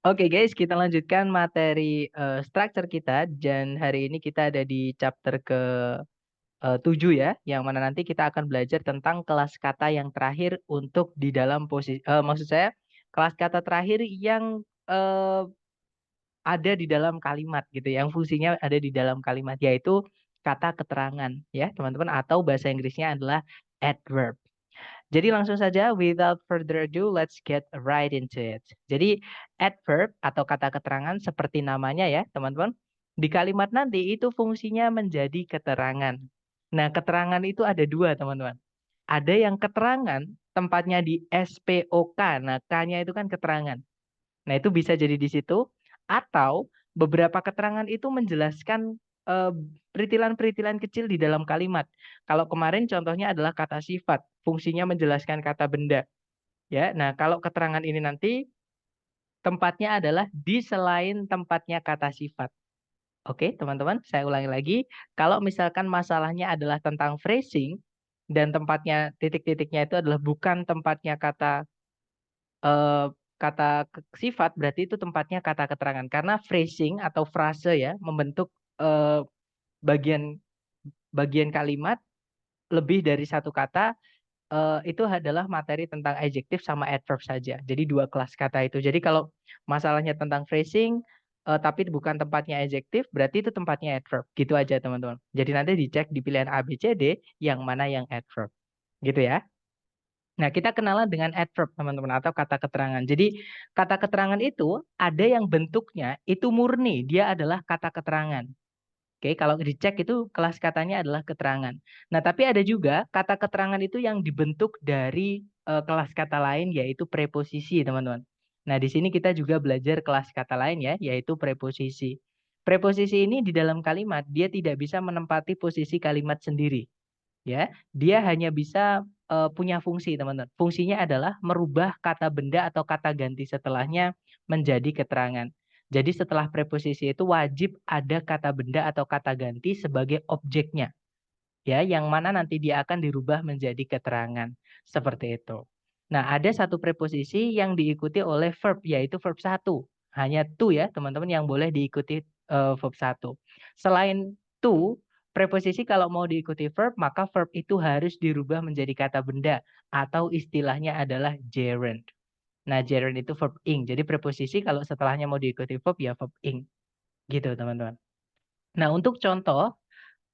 Oke guys, kita lanjutkan materi structure kita dan hari ini kita ada di chapter ke 7 ya, yang mana nanti kita akan belajar tentang kelas kata yang terakhir untuk di dalam posisi maksud saya kelas kata terakhir yang ada di dalam kalimat gitu, yang fungsinya ada di dalam kalimat yaitu kata keterangan ya, teman-teman atau bahasa Inggrisnya adalah adverb. Jadi langsung saja, without further ado, let's get right into it. Jadi adverb atau kata keterangan seperti namanya ya teman-teman. Di kalimat nanti itu fungsinya menjadi keterangan. Nah keterangan itu ada dua teman-teman. Ada yang keterangan tempatnya di SPOK. Nah K-nya itu kan keterangan. Nah itu bisa jadi di situ. Atau beberapa keterangan itu menjelaskan eh, peritilan-peritilan kecil di dalam kalimat. Kalau kemarin contohnya adalah kata sifat, fungsinya menjelaskan kata benda. Ya, nah kalau keterangan ini nanti tempatnya adalah di selain tempatnya kata sifat. Oke, teman-teman, saya ulangi lagi. Kalau misalkan masalahnya adalah tentang phrasing dan tempatnya titik-titiknya itu adalah bukan tempatnya eh, sifat, berarti itu tempatnya kata keterangan. Karena phrasing atau frase ya membentuk eh, bagian bagian kalimat lebih dari satu kata, itu adalah materi tentang adjektif sama adverb saja. Jadi dua kelas kata itu. Jadi kalau masalahnya tentang phrasing, tapi bukan tempatnya adjektif, berarti itu tempatnya adverb. Gitu aja teman-teman. Jadi nanti dicek di pilihan A, B, C, D, yang mana yang adverb. Gitu ya. Nah, kita kenalan dengan adverb, teman-teman, atau kata keterangan. Jadi, kata keterangan itu ada yang bentuknya itu murni, dia adalah kata keterangan. Oke, kalau dicek itu kelas katanya adalah keterangan. Nah, tapi ada juga kata keterangan itu yang dibentuk dari kelas kata lain yaitu preposisi, teman-teman. Nah, di sini kita juga belajar kelas kata lain ya, yaitu preposisi. Preposisi ini di dalam kalimat dia tidak bisa menempati posisi kalimat sendiri, ya. Dia hanya bisa punya fungsi, teman-teman. Fungsinya adalah merubah kata benda atau kata ganti setelahnya menjadi keterangan. Jadi setelah preposisi itu wajib ada kata benda atau kata ganti sebagai objeknya, ya, yang mana nanti dia akan dirubah menjadi keterangan. Seperti itu. Nah, ada satu preposisi yang diikuti oleh verb, yaitu verb satu. Hanya to ya, teman-teman, yang boleh diikuti verb satu. Selain to, preposisi kalau mau diikuti verb, maka verb itu harus dirubah menjadi kata benda, atau istilahnya adalah gerund. Nah, gerund itu verb ing. Jadi preposisi kalau setelahnya mau diikuti verb, ya verb ing. Gitu, teman-teman. Nah, untuk contoh,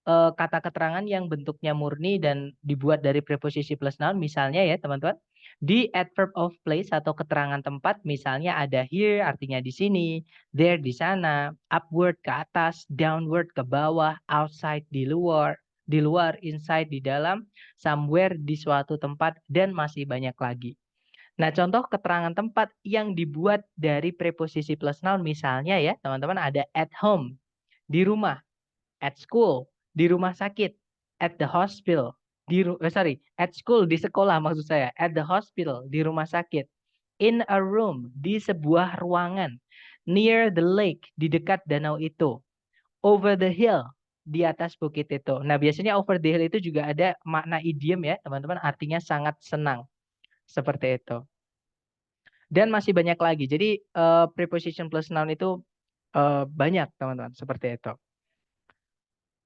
kata keterangan yang bentuknya murni dan dibuat dari preposisi plus noun, misalnya ya teman-teman, di adverb of place atau keterangan tempat, misalnya ada here artinya di sini, there di sana, upward ke atas, downward ke bawah, outside di luar, inside di dalam, somewhere di suatu tempat, dan masih banyak lagi. Nah, contoh keterangan tempat yang dibuat dari preposisi plus noun, misalnya ya teman-teman, ada at home, di rumah, at school, di rumah sakit, at the hospital, at school, di sekolah maksud saya, at the hospital, di rumah sakit, in a room, di sebuah ruangan, near the lake, di dekat danau itu, over the hill, di atas bukit itu. Nah, biasanya over the hill itu juga ada makna idiom ya, teman-teman, artinya sangat senang, seperti itu. Dan masih banyak lagi. Jadi, preposition plus noun itu banyak, teman-teman, seperti itu.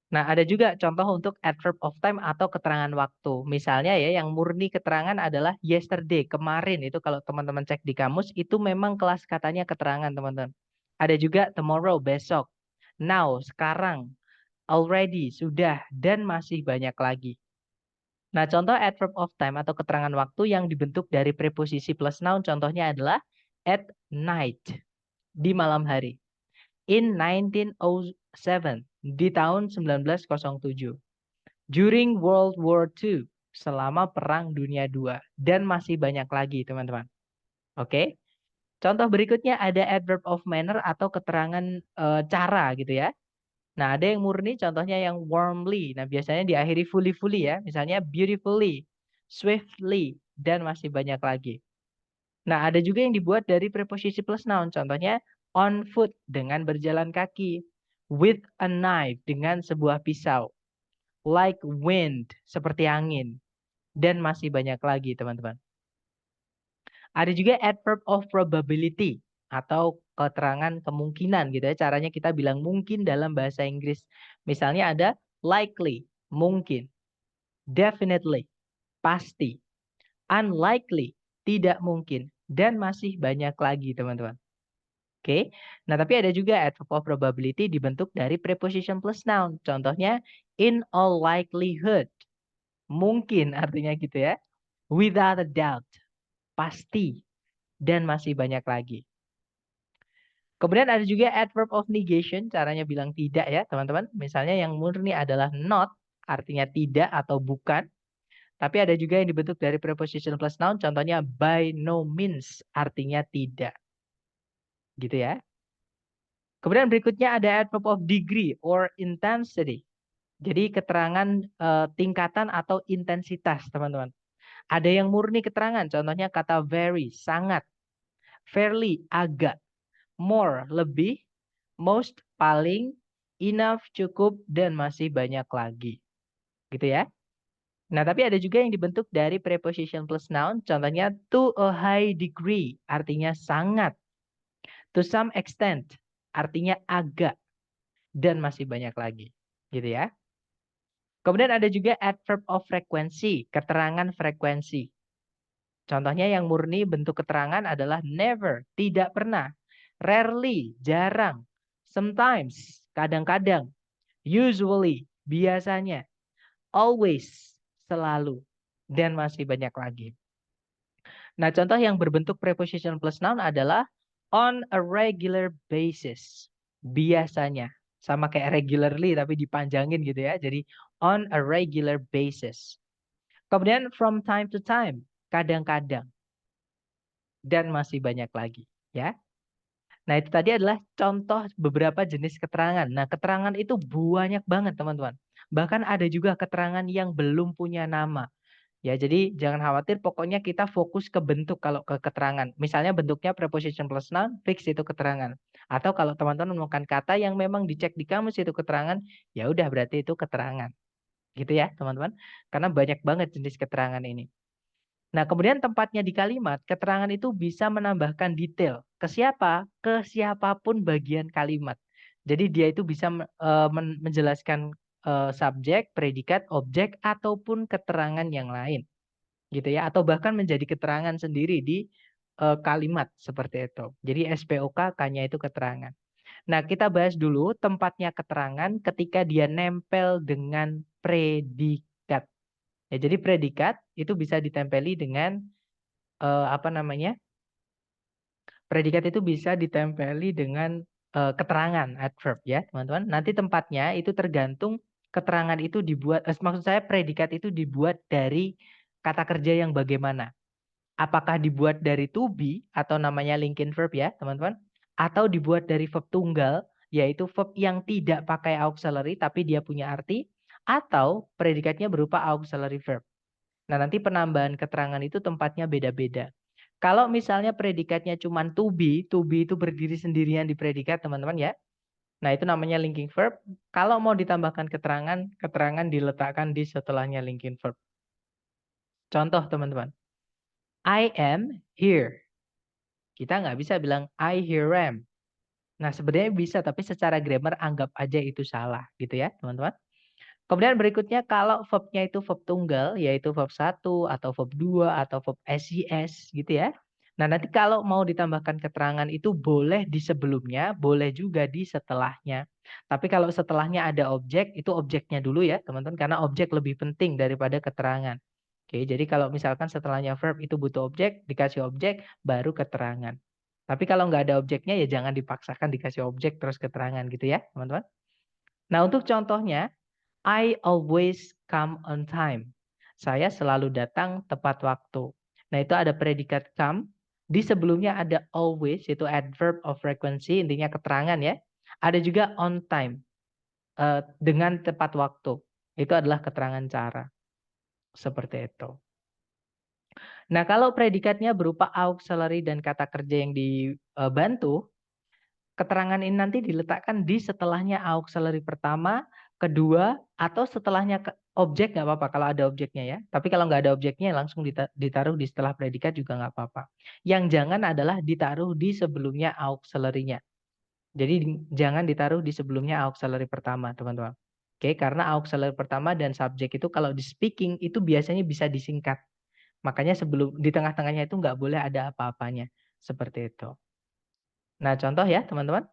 Nah, ada juga contoh untuk adverb of time atau keterangan waktu. Misalnya ya, yang murni keterangan adalah yesterday, kemarin. Itu kalau teman-teman cek di kamus, itu memang kelas katanya keterangan, teman-teman. Ada juga tomorrow, besok. Now, sekarang. Already, sudah. Dan masih banyak lagi. Nah, contoh adverb of time atau keterangan waktu yang dibentuk dari preposisi plus noun, contohnya adalah at night, di malam hari. In 1907, di tahun 1907. During World War II, selama Perang Dunia II. Dan masih banyak lagi, teman-teman. Oke. Contoh berikutnya ada adverb of manner atau keterangan cara gitu ya. Nah, ada yang murni, contohnya yang warmly. Nah, biasanya diakhiri fully-fully ya. Misalnya beautifully, swiftly, dan masih banyak lagi. Nah, ada juga yang dibuat dari preposisi plus noun. Contohnya on foot, dengan berjalan kaki. With a knife, dengan sebuah pisau. Like wind, seperti angin. Dan masih banyak lagi, teman-teman. Ada juga adverb of probability. atau keterangan kemungkinan gitu ya. Caranya kita bilang mungkin dalam bahasa Inggris. Misalnya ada likely, mungkin, definitely, pasti, unlikely, tidak mungkin, dan masih banyak lagi teman-teman. Oke, nah tapi ada juga adverb of probability dibentuk dari preposition plus noun. Contohnya, in all likelihood, mungkin artinya gitu ya. Without a doubt, pasti, dan masih banyak lagi. Kemudian ada juga adverb of negation, caranya bilang tidak ya teman-teman. Misalnya yang murni adalah not, artinya tidak atau bukan. Tapi ada juga yang dibentuk dari preposition plus noun, contohnya by no means, artinya tidak. Gitu ya. Kemudian berikutnya ada adverb of degree or intensity. Jadi keterangan tingkatan atau intensitas teman-teman. Ada yang murni keterangan, contohnya kata very, sangat. Fairly, agak. More, lebih. Most, paling. Enough, cukup. Dan masih banyak lagi. Gitu ya. Nah, tapi ada juga yang dibentuk dari preposition plus noun. Contohnya to a high degree. Artinya sangat. To some extent. Artinya agak. Dan masih banyak lagi. Gitu ya. Kemudian ada juga adverb of frequency. Keterangan frekuensi. Contohnya yang murni bentuk keterangan adalah never, tidak pernah. Rarely, jarang. Sometimes, kadang-kadang. Usually, biasanya. Always, selalu. Dan masih banyak lagi. Nah, contoh yang berbentuk preposition plus noun adalah on a regular basis. Biasanya. Sama kayak regularly tapi dipanjangin gitu ya. Jadi on a regular basis. Kemudian from time to time. Kadang-kadang. Dan masih banyak lagi. Ya. Nah, itu tadi adalah contoh beberapa jenis keterangan. Nah, keterangan itu banyak banget, teman-teman. Bahkan ada juga keterangan yang belum punya nama. Ya, jadi jangan khawatir, pokoknya kita fokus ke bentuk kalau ke keterangan. Misalnya bentuknya preposition plus noun, fix itu keterangan. Atau kalau teman-teman menemukan kata yang memang dicek di kamus itu keterangan, ya udah berarti itu keterangan. Gitu ya, teman-teman. Karena banyak banget jenis keterangan ini. Nah, kemudian tempatnya di kalimat, keterangan itu bisa menambahkan detail. Ke siapa? Ke siapapun bagian kalimat. Jadi dia itu bisa menjelaskan subjek, predikat, objek, ataupun keterangan yang lain. Gitu ya. Atau bahkan menjadi keterangan sendiri di kalimat seperti itu. Jadi SPOK, K-nya itu keterangan. Nah, kita bahas dulu tempatnya keterangan ketika dia nempel dengan predikat. Ya, jadi predikat itu bisa ditempeli dengan apa namanya? Predikat itu bisa ditempeli dengan keterangan adverb ya, teman-teman. Nanti tempatnya itu tergantung keterangan itu dibuat maksud saya predikat itu dibuat dari kata kerja yang bagaimana. Apakah dibuat dari to be atau namanya linking verb ya, teman-teman? Atau dibuat dari verb tunggal, yaitu verb yang tidak pakai auxiliary tapi dia punya arti, atau predikatnya berupa auxiliary verb. Nah, nanti penambahan keterangan itu tempatnya beda-beda. Kalau misalnya predikatnya cuma to be itu berdiri sendirian di predikat, teman-teman ya. Nah, itu namanya linking verb. Kalau mau ditambahkan keterangan, keterangan diletakkan di setelahnya linking verb. Contoh, teman-teman. I am here. Kita nggak bisa bilang I here am. Nah, sebenarnya bisa, tapi secara grammar anggap aja itu salah, gitu ya, teman-teman. Kemudian berikutnya kalau verbnya itu verb tunggal, yaitu verb 1 atau verb 2 atau verb SIS gitu ya. Nah, nanti kalau mau ditambahkan keterangan itu boleh di sebelumnya, boleh juga di setelahnya. Tapi kalau setelahnya ada objek, itu objeknya dulu ya teman-teman, karena objek lebih penting daripada keterangan. Oke, jadi kalau misalkan setelahnya verb itu butuh objek, dikasih objek, baru keterangan. Tapi kalau nggak ada objeknya ya jangan dipaksakan dikasih objek terus keterangan gitu ya teman-teman. Nah, untuk contohnya, I always come on time. Saya selalu datang tepat waktu. Nah, itu ada predikat come. Di sebelumnya ada always, yaitu adverb of frequency, intinya keterangan ya. Ada juga on time, dengan tepat waktu. Itu adalah keterangan cara. Seperti itu. Nah, kalau predikatnya berupa auxiliary dan kata kerja yang dibantu, keterangan ini nanti diletakkan di setelahnya auxiliary pertama, kedua, atau setelahnya Objek nggak apa-apa kalau ada objeknya ya. Tapi kalau nggak ada objeknya langsung ditaruh di setelah predikat juga nggak apa-apa. Yang jangan adalah ditaruh di sebelumnya auxiliary-nya. Jadi jangan ditaruh di sebelumnya auxiliary pertama, teman-teman. Oke, karena auxiliary pertama dan subjek itu kalau di speaking itu biasanya bisa disingkat. Makanya sebelum di tengah-tengahnya itu nggak boleh ada apa-apanya. Seperti itu. Nah, contoh ya, teman-teman.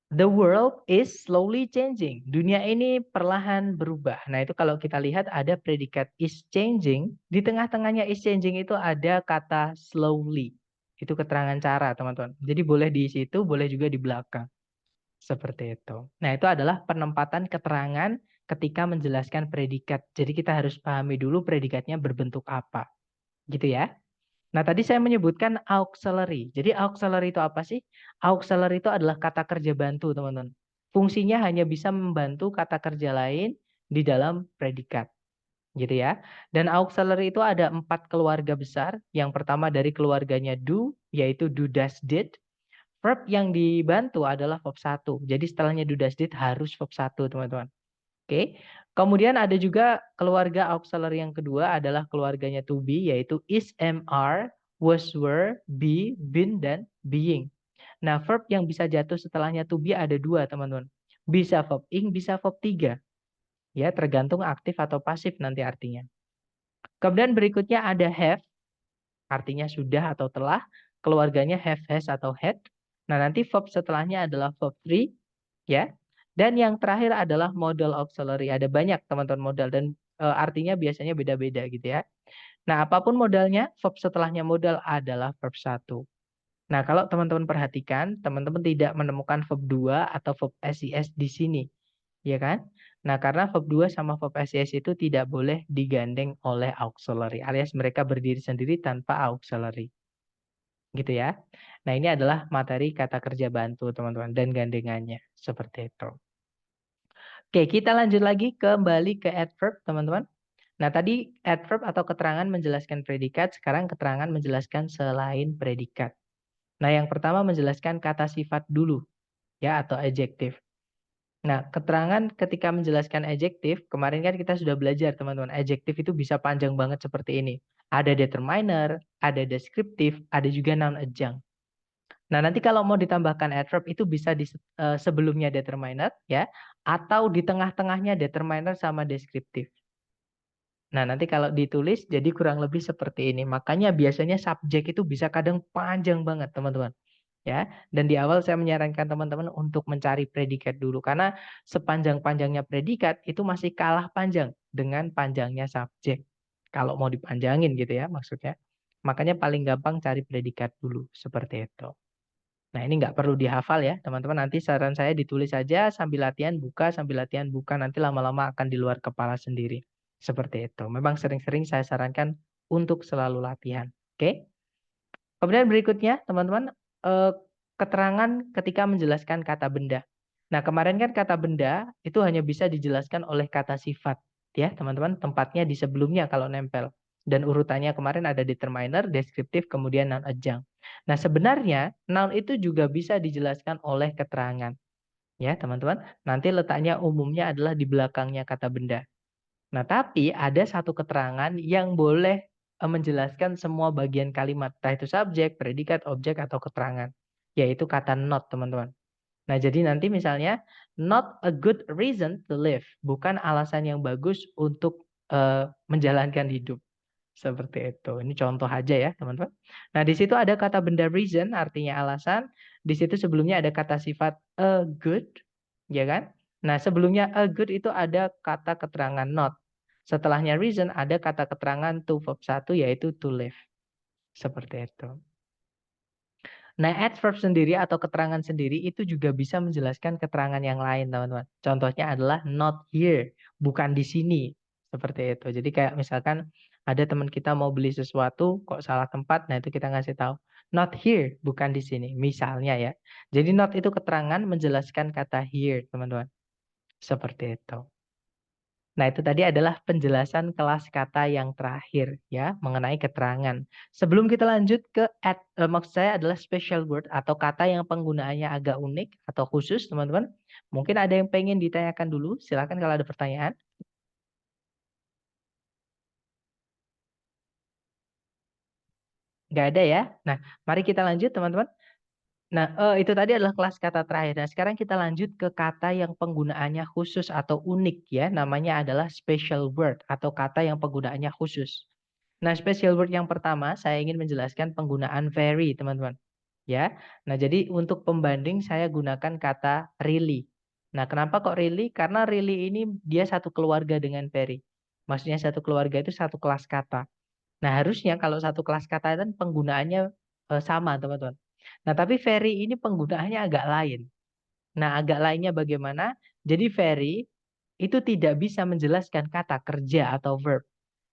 The world is slowly changing. Dunia ini perlahan berubah. Nah, itu kalau kita lihat ada predikat is changing. Di tengah-tengahnya is changing itu ada kata slowly. Itu keterangan cara, teman-teman. Jadi boleh di situ, boleh juga di belakang. Seperti itu. Nah, itu adalah penempatan keterangan ketika menjelaskan predikat. Jadi kita harus pahami dulu predikatnya berbentuk apa. Gitu ya. Nah, tadi saya menyebutkan auxiliary. Jadi auxiliary itu apa sih? Auxiliary itu adalah kata kerja bantu, teman-teman. Fungsinya hanya bisa membantu kata kerja lain di dalam predikat. Gitu ya. Dan auxiliary itu ada 4 keluarga besar. Yang pertama dari keluarganya do, yaitu do, does, did. Verb yang dibantu adalah verb 1. Jadi setelahnya do, does, did harus verb 1, teman-teman. Oke. Kemudian ada juga keluarga auxiliary yang kedua adalah keluarganya to be, yaitu is, am, are, was, were, be, been, dan being. Nah, verb yang bisa jatuh setelahnya to be ada 2, teman-teman. Bisa verb ing, bisa verb 3. Ya, tergantung aktif atau pasif nanti artinya. Kemudian berikutnya ada have, artinya sudah atau telah. Keluarganya have, has, atau had. Nah, nanti verb setelahnya adalah verb 3, ya. Dan yang terakhir adalah modal auxiliary. Ada banyak teman-teman modal dan artinya biasanya beda-beda gitu ya. Nah, apapun modalnya, verb setelahnya modal adalah verb 1. Nah, kalau teman-teman perhatikan, teman-teman tidak menemukan verb 2 atau verb SIS di sini. Ya kan? Nah, karena verb 2 sama verb SIS itu tidak boleh digandeng oleh auxiliary, alias mereka berdiri sendiri tanpa auxiliary. Gitu ya. Nah, ini adalah materi kata kerja bantu, teman-teman, dan gandengannya. Seperti itu. Oke, kita lanjut lagi kembali ke adverb, teman-teman. Nah, tadi adverb atau keterangan menjelaskan predikat, sekarang keterangan menjelaskan selain predikat. Nah, yang pertama menjelaskan kata sifat dulu, ya, atau adjektif. Nah, keterangan ketika menjelaskan adjektif, kemarin kan kita sudah belajar, teman-teman. Adjektif itu bisa panjang banget seperti ini. Ada determiner, ada deskriptif, ada juga noun adjunct. Nah, nanti kalau mau ditambahkan adverb itu bisa di sebelumnya determiner ya, atau di tengah-tengahnya determiner sama deskriptif. Nah, nanti kalau ditulis jadi kurang lebih seperti ini. Makanya biasanya subjek itu bisa kadang panjang banget, teman-teman. Ya, dan di awal saya menyarankan teman-teman untuk mencari predikat dulu karena sepanjang-panjangnya predikat itu masih kalah panjang dengan panjangnya subjek. Kalau mau dipanjangin gitu ya maksudnya. Makanya paling gampang cari predikat dulu seperti itu. Nah, ini nggak perlu dihafal ya, teman-teman. Nanti saran saya ditulis saja sambil latihan buka, nanti lama-lama akan di luar kepala sendiri. Seperti itu. Memang sering-sering saya sarankan untuk selalu latihan. Oke? Kemudian berikutnya, teman-teman, keterangan ketika menjelaskan kata benda. Nah, kemarin kan kata benda itu hanya bisa dijelaskan oleh kata sifat, ya, teman-teman. Tempatnya di sebelumnya kalau nempel. Dan urutannya kemarin ada determiner, deskriptif, kemudian noun adjunct. Nah, sebenarnya noun itu juga bisa dijelaskan oleh keterangan. Ya, teman-teman. Nanti letaknya umumnya adalah di belakangnya kata benda. Nah, tapi ada satu keterangan yang boleh menjelaskan semua bagian kalimat, entah itu subjek, predikat, objek, atau keterangan, yaitu kata not, teman-teman. Nah, jadi nanti misalnya, not a good reason to live, bukan alasan yang bagus untuk menjalankan hidup. Seperti itu. Ini contoh aja ya, teman-teman. Nah, di situ ada kata benda reason, artinya alasan. Di situ sebelumnya ada kata sifat a good, ya kan? Nah, sebelumnya a good itu ada kata keterangan not. Setelahnya reason ada kata keterangan to verb 1 yaitu to live. Seperti itu. Nah, adverb sendiri atau keterangan sendiri itu juga bisa menjelaskan keterangan yang lain, teman-teman. Contohnya adalah not here, bukan di sini. Seperti itu. Jadi kayak misalkan ada teman kita mau beli sesuatu kok salah tempat, nah itu kita ngasih tahu not here, bukan di sini. Misalnya ya. Jadi not itu keterangan menjelaskan kata here, teman-teman. Seperti itu. Nah, itu tadi adalah penjelasan kelas kata yang terakhir ya, mengenai keterangan. Sebelum kita lanjut ke maksud saya adalah special word atau kata yang penggunaannya agak unik atau khusus, teman-teman. Mungkin ada yang pengen ditanyakan dulu, silakan kalau ada pertanyaan. Nggak ada ya? Nah, mari kita lanjut teman-teman. Nah, itu tadi adalah kelas kata terakhir. Nah, sekarang kita lanjut ke kata yang penggunaannya khusus atau unik ya. Namanya adalah special word atau kata yang penggunaannya khusus. Nah, special word yang pertama saya ingin menjelaskan penggunaan very, teman-teman. Ya. Nah, jadi untuk pembanding saya gunakan kata really. Nah, kenapa kok really? Karena really ini dia satu keluarga dengan very. Maksudnya satu keluarga itu satu kelas kata. Nah, harusnya kalau satu kelas kata kan penggunaannya sama, teman-teman. Nah, tapi very ini penggunaannya agak lain. Nah, agak lainnya bagaimana? Jadi very itu tidak bisa menjelaskan kata kerja atau verb.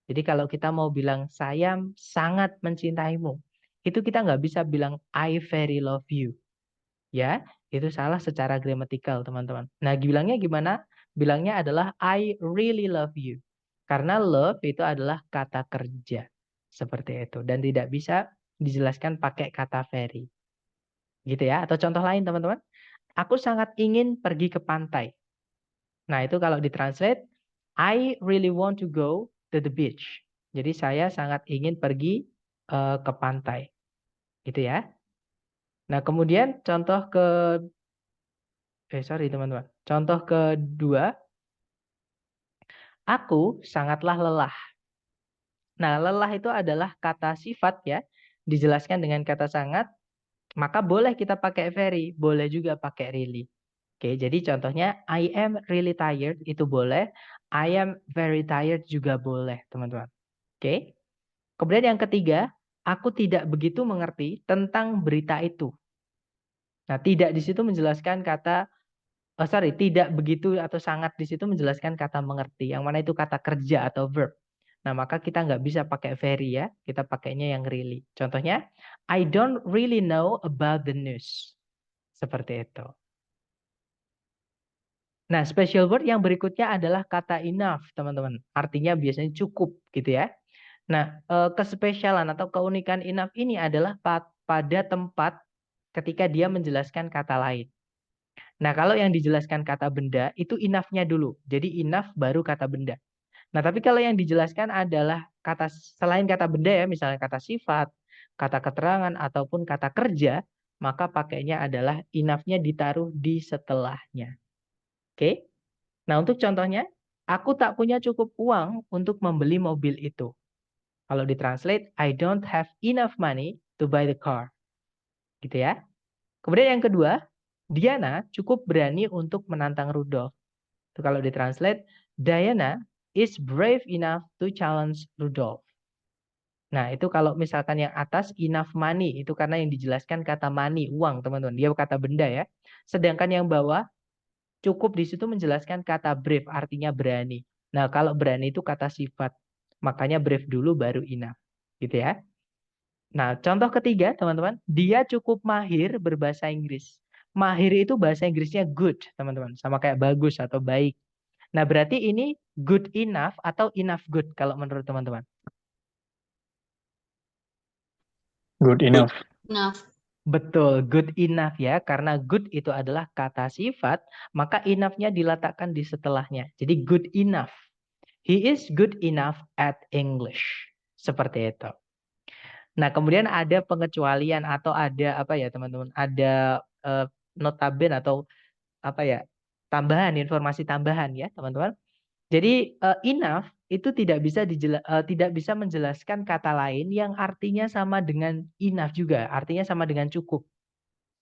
Jadi kalau kita mau bilang saya sangat mencintaimu, itu kita nggak bisa bilang I very love you. Ya, itu salah secara gramatikal, teman-teman. Nah, bilangnya gimana? Bilangnya adalah I really love you. Karena love itu adalah kata kerja. Seperti itu. Dan tidak bisa dijelaskan pakai kata very. Gitu ya. Atau contoh lain, teman-teman. Aku sangat ingin pergi ke pantai. Nah, itu kalau ditranslate, I really want to go to the beach. Jadi saya sangat ingin pergi ke pantai. Gitu ya. Nah, kemudian sorry teman-teman. Contoh kedua, aku sangatlah lelah. Nah, lelah itu adalah kata sifat ya. Dijelaskan dengan kata sangat, maka boleh kita pakai very, boleh juga pakai really. Oke, jadi contohnya I am really tired itu boleh, I am very tired juga boleh, teman-teman. Oke. Kemudian yang ketiga, aku tidak begitu mengerti tentang berita itu. Nah, tidak di situ menjelaskan kata tidak begitu atau sangat di situ menjelaskan kata mengerti. Yang mana itu kata kerja atau verb. Nah, maka kita nggak bisa pakai very ya. Kita pakainya yang really. Contohnya, I don't really know about the news. Seperti itu. Nah, special word yang berikutnya adalah kata enough, teman-teman. Artinya biasanya cukup gitu ya. Nah, kespesialan atau keunikan enough ini adalah pada tempat ketika dia menjelaskan kata lain. Nah, kalau yang dijelaskan kata benda itu enough-nya dulu. Jadi enough baru kata benda. Nah, tapi kalau yang dijelaskan adalah kata selain kata benda ya, misalnya kata sifat, kata keterangan ataupun kata kerja, maka pakainya adalah enough-nya ditaruh di setelahnya. Oke? Nah, untuk contohnya, aku tak punya cukup uang untuk membeli mobil itu. Kalau ditranslate, I don't have enough money to buy the car. Gitu ya. Kemudian yang kedua, Diana cukup berani untuk menantang Rudolf. Itu kalau ditranslate, Diana is brave enough to challenge Rudolf. Nah, itu kalau misalkan yang atas enough money, itu karena yang dijelaskan kata money, uang, teman-teman. Dia kata benda ya. Sedangkan yang bawah cukup di situ menjelaskan kata brave, artinya berani. Nah, kalau berani itu kata sifat. Makanya brave dulu baru enough. Gitu ya. Nah, contoh ketiga, teman-teman, dia cukup mahir berbahasa Inggris. Mahir itu bahasa Inggrisnya good, teman-teman. Sama kayak bagus atau baik. Nah, berarti ini good enough atau enough good kalau menurut teman-teman? Good enough. Enough. Betul, good enough ya. Karena good itu adalah kata sifat, maka enough-nya diletakkan di setelahnya. Jadi good enough. He is good enough at English. Seperti itu. Nah, kemudian ada pengecualian atau ada apa ya, teman-teman? Ada notaben atau apa ya? Tambahan, informasi tambahan ya, teman-teman. Jadi enough itu tidak bisa menjelaskan kata lain yang artinya sama dengan enough juga, artinya sama dengan cukup.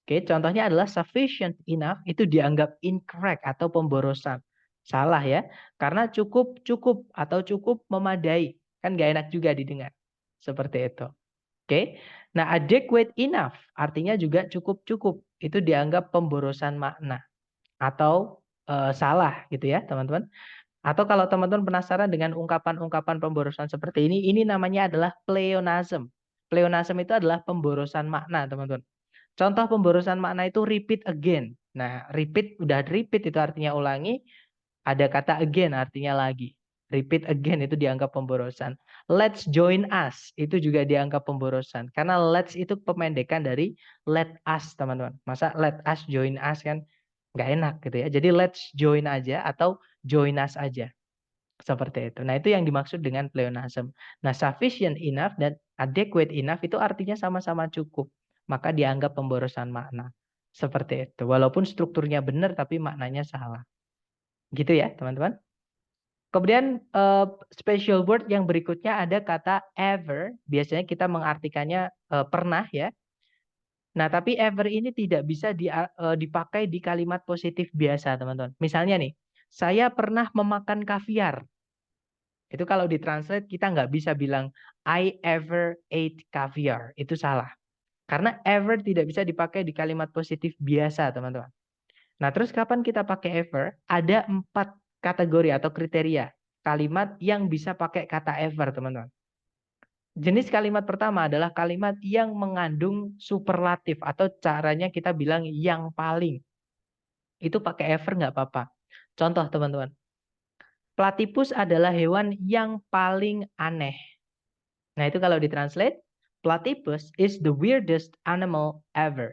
Oke, contohnya adalah sufficient enough itu dianggap incorrect atau pemborosan. Salah ya, karena cukup atau cukup memadai. Kan gak enak juga didengar. Seperti itu. Oke. Nah, adequate enough artinya juga cukup. Itu dianggap pemborosan makna atau salah gitu ya, teman-teman. Atau kalau teman-teman penasaran dengan ungkapan-ungkapan pemborosan seperti ini namanya adalah pleonasm. Pleonasm itu adalah pemborosan makna, teman-teman. Contoh pemborosan makna itu repeat again. Nah, repeat itu artinya ulangi, ada kata again artinya lagi. Repeat again itu dianggap pemborosan. Let's join us itu juga dianggap pemborosan. Karena let's itu pemendekan dari let us, teman-teman. Masa let us join us kan nggak enak gitu ya. Jadi let's join aja atau join us aja. Seperti itu. Nah, itu yang dimaksud dengan pleonasm. Nah, sufficient enough dan Adequate enough itu artinya sama-sama cukup. Maka dianggap pemborosan makna. Seperti itu. Walaupun strukturnya benar tapi maknanya salah. Gitu ya teman-teman. Kemudian special word yang berikutnya ada kata ever. Biasanya kita mengartikannya pernah ya. Nah, tapi ever ini tidak bisa dipakai di kalimat positif biasa, teman-teman. Misalnya nih, saya pernah memakan kaviar. Itu kalau ditranslate kita nggak bisa bilang I ever ate caviar. Itu salah. Karena ever tidak bisa dipakai di kalimat positif biasa, teman-teman. Nah, terus kapan kita pakai ever? Ada 4 kategori atau kriteria kalimat yang bisa pakai kata ever, teman-teman. Jenis kalimat pertama adalah kalimat yang mengandung superlatif atau caranya kita bilang yang paling. Itu pakai ever nggak apa-apa. Contoh teman-teman. Platypus adalah hewan yang paling aneh. Nah itu kalau ditranslate, platypus is the weirdest animal ever.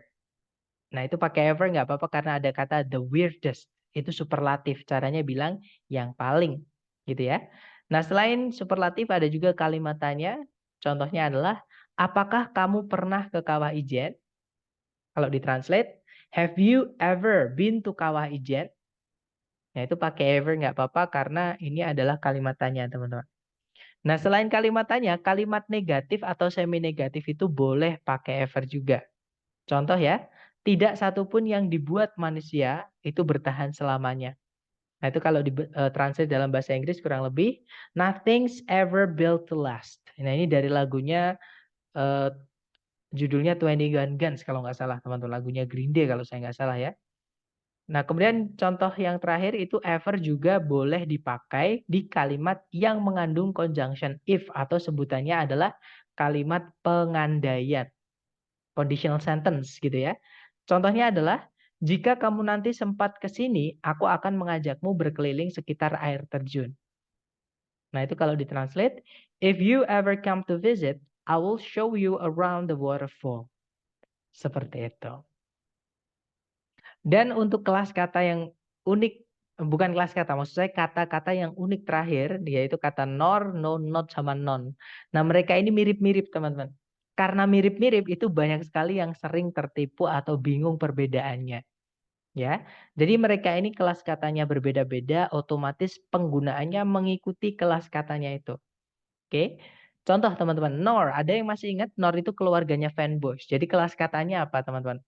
Nah itu pakai ever nggak apa-apa karena ada kata the weirdest. Itu superlatif. Caranya bilang yang paling. Gitu ya. Nah selain superlatif ada juga kalimat tanya. Contohnya adalah, apakah kamu pernah ke Kawah Ijen? Kalau ditranslate, have you ever been to Kawah Ijen? Nah itu pakai ever nggak apa-apa karena ini adalah kalimat tanya teman-teman. Nah selain kalimat tanya, kalimat negatif atau semi negatif itu boleh pakai ever juga. Contoh ya, tidak satupun yang dibuat manusia itu bertahan selamanya. Nah itu kalau translate dalam bahasa Inggris kurang lebih, nothing's ever built to last. Nah ini dari lagunya judulnya 21 Guns kalau nggak salah teman-teman, lagunya Green Day kalau saya nggak salah ya. Nah kemudian contoh yang terakhir itu ever juga boleh dipakai di kalimat yang mengandung conjunction if atau sebutannya adalah kalimat pengandaian. Conditional sentence gitu ya. Contohnya adalah, jika kamu nanti sempat ke sini, aku akan mengajakmu berkeliling sekitar air terjun. Nah itu kalau ditranslate, if you ever come to visit, I will show you around the waterfall. Seperti itu. Dan untuk kelas kata yang unik, bukan kelas kata, maksud saya kata-kata yang unik terakhir, yaitu kata nor, no, not, sama non. Nah mereka ini mirip-mirip teman-teman. Karena mirip-mirip itu banyak sekali yang sering tertipu atau bingung perbedaannya. Ya, jadi mereka ini kelas katanya berbeda-beda, otomatis penggunaannya mengikuti kelas katanya itu. Oke, contoh teman-teman, nor, ada yang masih ingat nor itu keluarganya fanboys. Jadi kelas katanya apa teman-teman?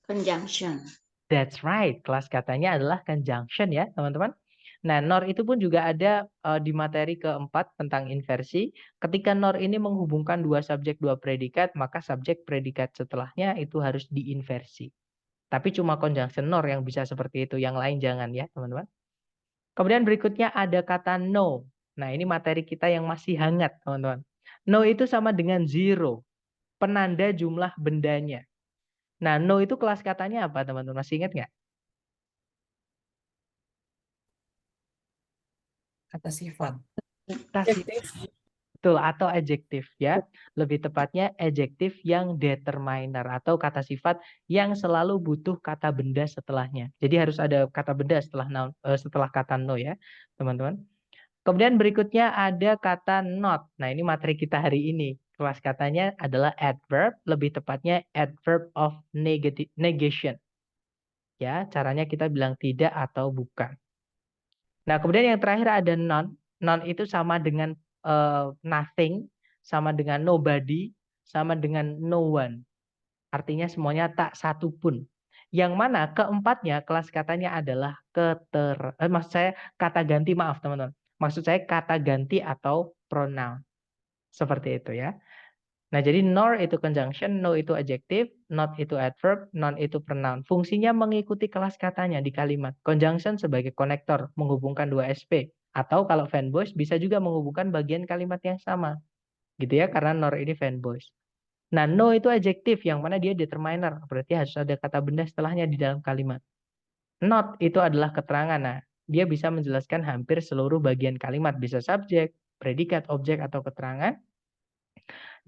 Conjunction. That's right, kelas katanya adalah conjunction ya teman-teman. Nah, nor itu pun juga ada di materi keempat tentang inversi. Ketika nor ini menghubungkan dua subjek, dua predikat, maka subjek predikat setelahnya itu harus diinversi. Tapi cuma conjunction nor yang bisa seperti itu, yang lain jangan ya teman-teman. Kemudian berikutnya ada kata no. Nah, ini materi kita yang masih hangat teman-teman. No itu sama dengan zero, penanda jumlah bendanya. Nah, no itu kelas katanya apa teman-teman? Masih ingat nggak? Kata sifat. Kata sifat. Betul, atau adjektif ya. Lebih tepatnya adjektif yang determiner atau kata sifat yang selalu butuh kata benda setelahnya. Jadi harus ada kata benda setelah kata no ya, teman-teman. Kemudian berikutnya ada kata not. Nah, ini materi kita hari ini. Kelas katanya adalah adverb, lebih tepatnya adverb of negation. Ya, caranya kita bilang tidak atau bukan. Nah, kemudian yang terakhir ada none. None itu sama dengan nothing, sama dengan nobody, sama dengan no one. Artinya semuanya tak satu pun. Yang mana keempatnya kelas katanya adalah maksud saya kata ganti, maaf teman-teman. Maksud saya kata ganti atau pronoun. Seperti itu ya. Nah, jadi nor itu conjunction, no itu adjective, not itu adverb, non itu pronoun. Fungsinya mengikuti kelas katanya di kalimat. Conjunction sebagai konektor, menghubungkan dua SP. Atau kalau fanboys bisa juga menghubungkan bagian kalimat yang sama. Gitu ya, karena nor ini fanboys. Nah, no itu adjektif, yang mana dia determiner. Berarti harus ada kata benda setelahnya di dalam kalimat. Not itu adalah keterangan. Nah, dia bisa menjelaskan hampir seluruh bagian kalimat. Bisa subjek, predikat, objek, atau keterangan.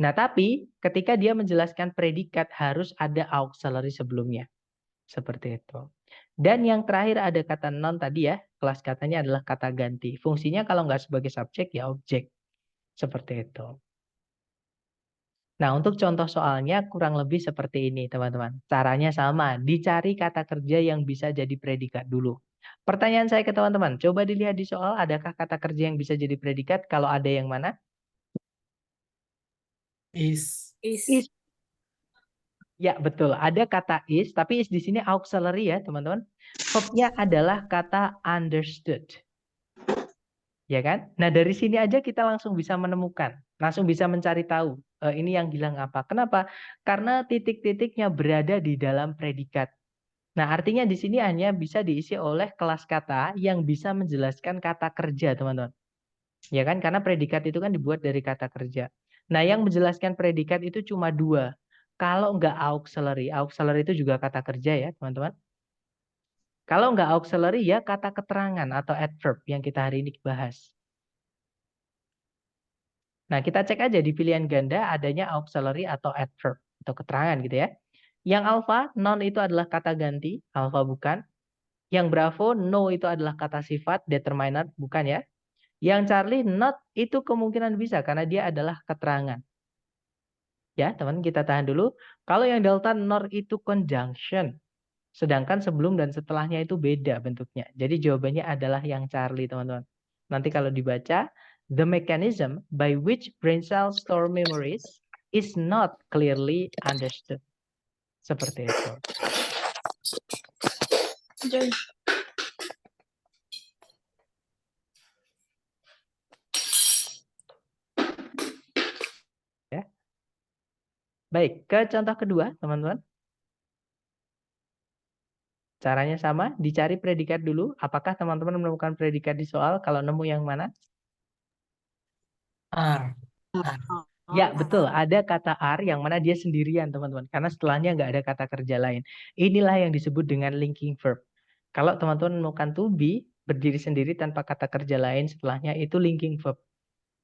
Nah, tapi ketika dia menjelaskan predikat harus ada auxiliary sebelumnya. Seperti itu. Dan yang terakhir ada kata non tadi ya. Kelas katanya adalah kata ganti. Fungsinya kalau nggak sebagai subjek ya objek. Seperti itu. Nah, untuk contoh soalnya kurang lebih seperti ini, teman-teman. Caranya sama, dicari kata kerja yang bisa jadi predikat dulu. Pertanyaan saya ke teman-teman, coba dilihat di soal, adakah kata kerja yang bisa jadi predikat? Kalau ada yang mana? Is. Is. Ya, betul. Ada kata is, tapi is di sini auxiliary ya, teman-teman. Verbnya adalah kata understood. Ya kan? Nah, dari sini aja kita langsung bisa menemukan, langsung bisa mencari tahu ini yang Gilang apa. Kenapa? Karena titik-titiknya berada di dalam predikat. Nah, artinya di sini hanya bisa diisi oleh kelas kata yang bisa menjelaskan kata kerja, teman-teman. Ya kan? Karena predikat itu kan dibuat dari kata kerja. Nah, yang menjelaskan predikat itu cuma dua. Kalau nggak auxiliary, auxiliary itu juga kata kerja ya, teman-teman. Kalau nggak auxiliary ya kata keterangan atau adverb yang kita hari ini bahas. Nah, kita cek aja di pilihan ganda adanya auxiliary atau adverb atau keterangan gitu ya. Yang alpha, non itu adalah kata ganti, alpha bukan. Yang bravo, no itu adalah kata sifat, determinant bukan ya. Yang Charlie, not itu kemungkinan bisa karena dia adalah keterangan. Ya, teman kita tahan dulu. Kalau yang delta, nor itu conjunction. Sedangkan sebelum dan setelahnya itu beda bentuknya. Jadi jawabannya adalah yang Charlie, teman-teman. Nanti kalau dibaca, the mechanism by which brain cells store memories is not clearly understood. Seperti itu. Ya. Baik, ke contoh kedua, teman-teman. Caranya sama, dicari predikat dulu. Apakah teman-teman menemukan predikat di soal? Kalau nemu yang mana? Are. Ya, betul. Ada kata are yang mana dia sendirian, teman-teman. Karena setelahnya nggak ada kata kerja lain. Inilah yang disebut dengan linking verb. Kalau teman-teman menemukan to be, berdiri sendiri tanpa kata kerja lain setelahnya, itu linking verb.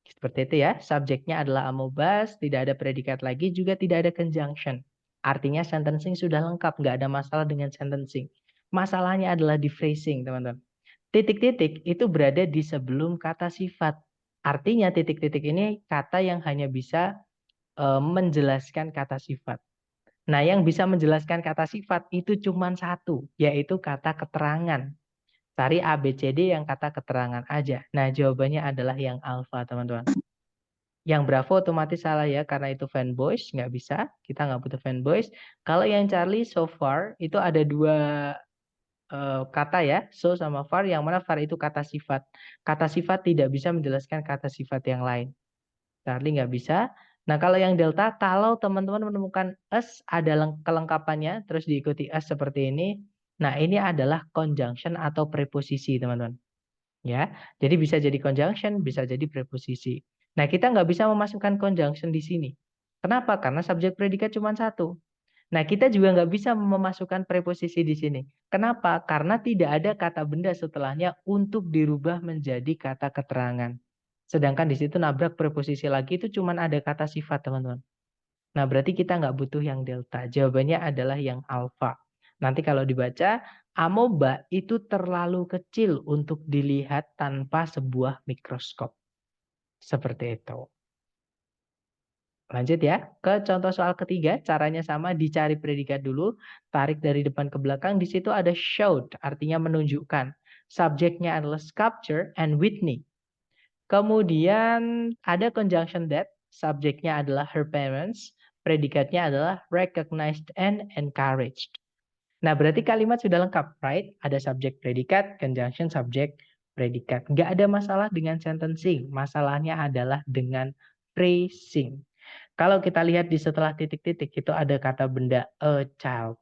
Seperti itu ya. Subjeknya adalah amobas, tidak ada predikat lagi, juga tidak ada conjunction. Artinya sentencing sudah lengkap, nggak ada masalah dengan sentencing. Masalahnya adalah di phrasing, teman-teman. Titik-titik itu berada di sebelum kata sifat. Artinya titik-titik ini kata yang hanya bisa menjelaskan kata sifat. Nah, yang bisa menjelaskan kata sifat itu cuma satu, yaitu kata keterangan. Cari A, B, C, D yang kata keterangan aja. Nah, jawabannya adalah yang alpha, teman-teman. Yang bravo otomatis salah ya, karena itu fanboys, nggak bisa. Kita nggak butuh fanboys. Kalau yang Charlie so far, itu ada dua kata ya, so sama far, yang mana far itu kata sifat. Kata sifat tidak bisa menjelaskan kata sifat yang lain. Charlie nggak bisa. Nah, kalau yang delta, kalau teman-teman menemukan as ada kelengkapannya, terus diikuti as seperti ini, nah ini adalah conjunction atau preposisi, teman-teman. Ya, jadi bisa jadi conjunction, bisa jadi preposisi. Nah, kita nggak bisa memasukkan conjunction di sini. Kenapa? Karena subjek predikat cuma satu. Nah, kita juga nggak bisa memasukkan preposisi di sini. Kenapa? Karena tidak ada kata benda setelahnya untuk dirubah menjadi kata keterangan. Sedangkan di situ nabrak preposisi lagi itu cuma ada kata sifat, teman-teman. Nah, berarti kita nggak butuh yang delta. Jawabannya adalah yang alpha. Nanti kalau dibaca, amoeba itu terlalu kecil untuk dilihat tanpa sebuah mikroskop. Seperti itu. Lanjut ya, ke contoh soal ketiga, caranya sama, dicari predikat dulu, tarik dari depan ke belakang, di situ ada showed, artinya menunjukkan. Subjeknya adalah sculpture and Whitney. Kemudian ada conjunction that, subjeknya adalah her parents, predikatnya adalah recognized and encouraged. Nah, berarti kalimat sudah lengkap, right? Ada subjek predikat, conjunction subjek predikat. Nggak ada masalah dengan sentencing, masalahnya adalah dengan phrasing. Kalau kita lihat di setelah titik-titik itu ada kata benda a child.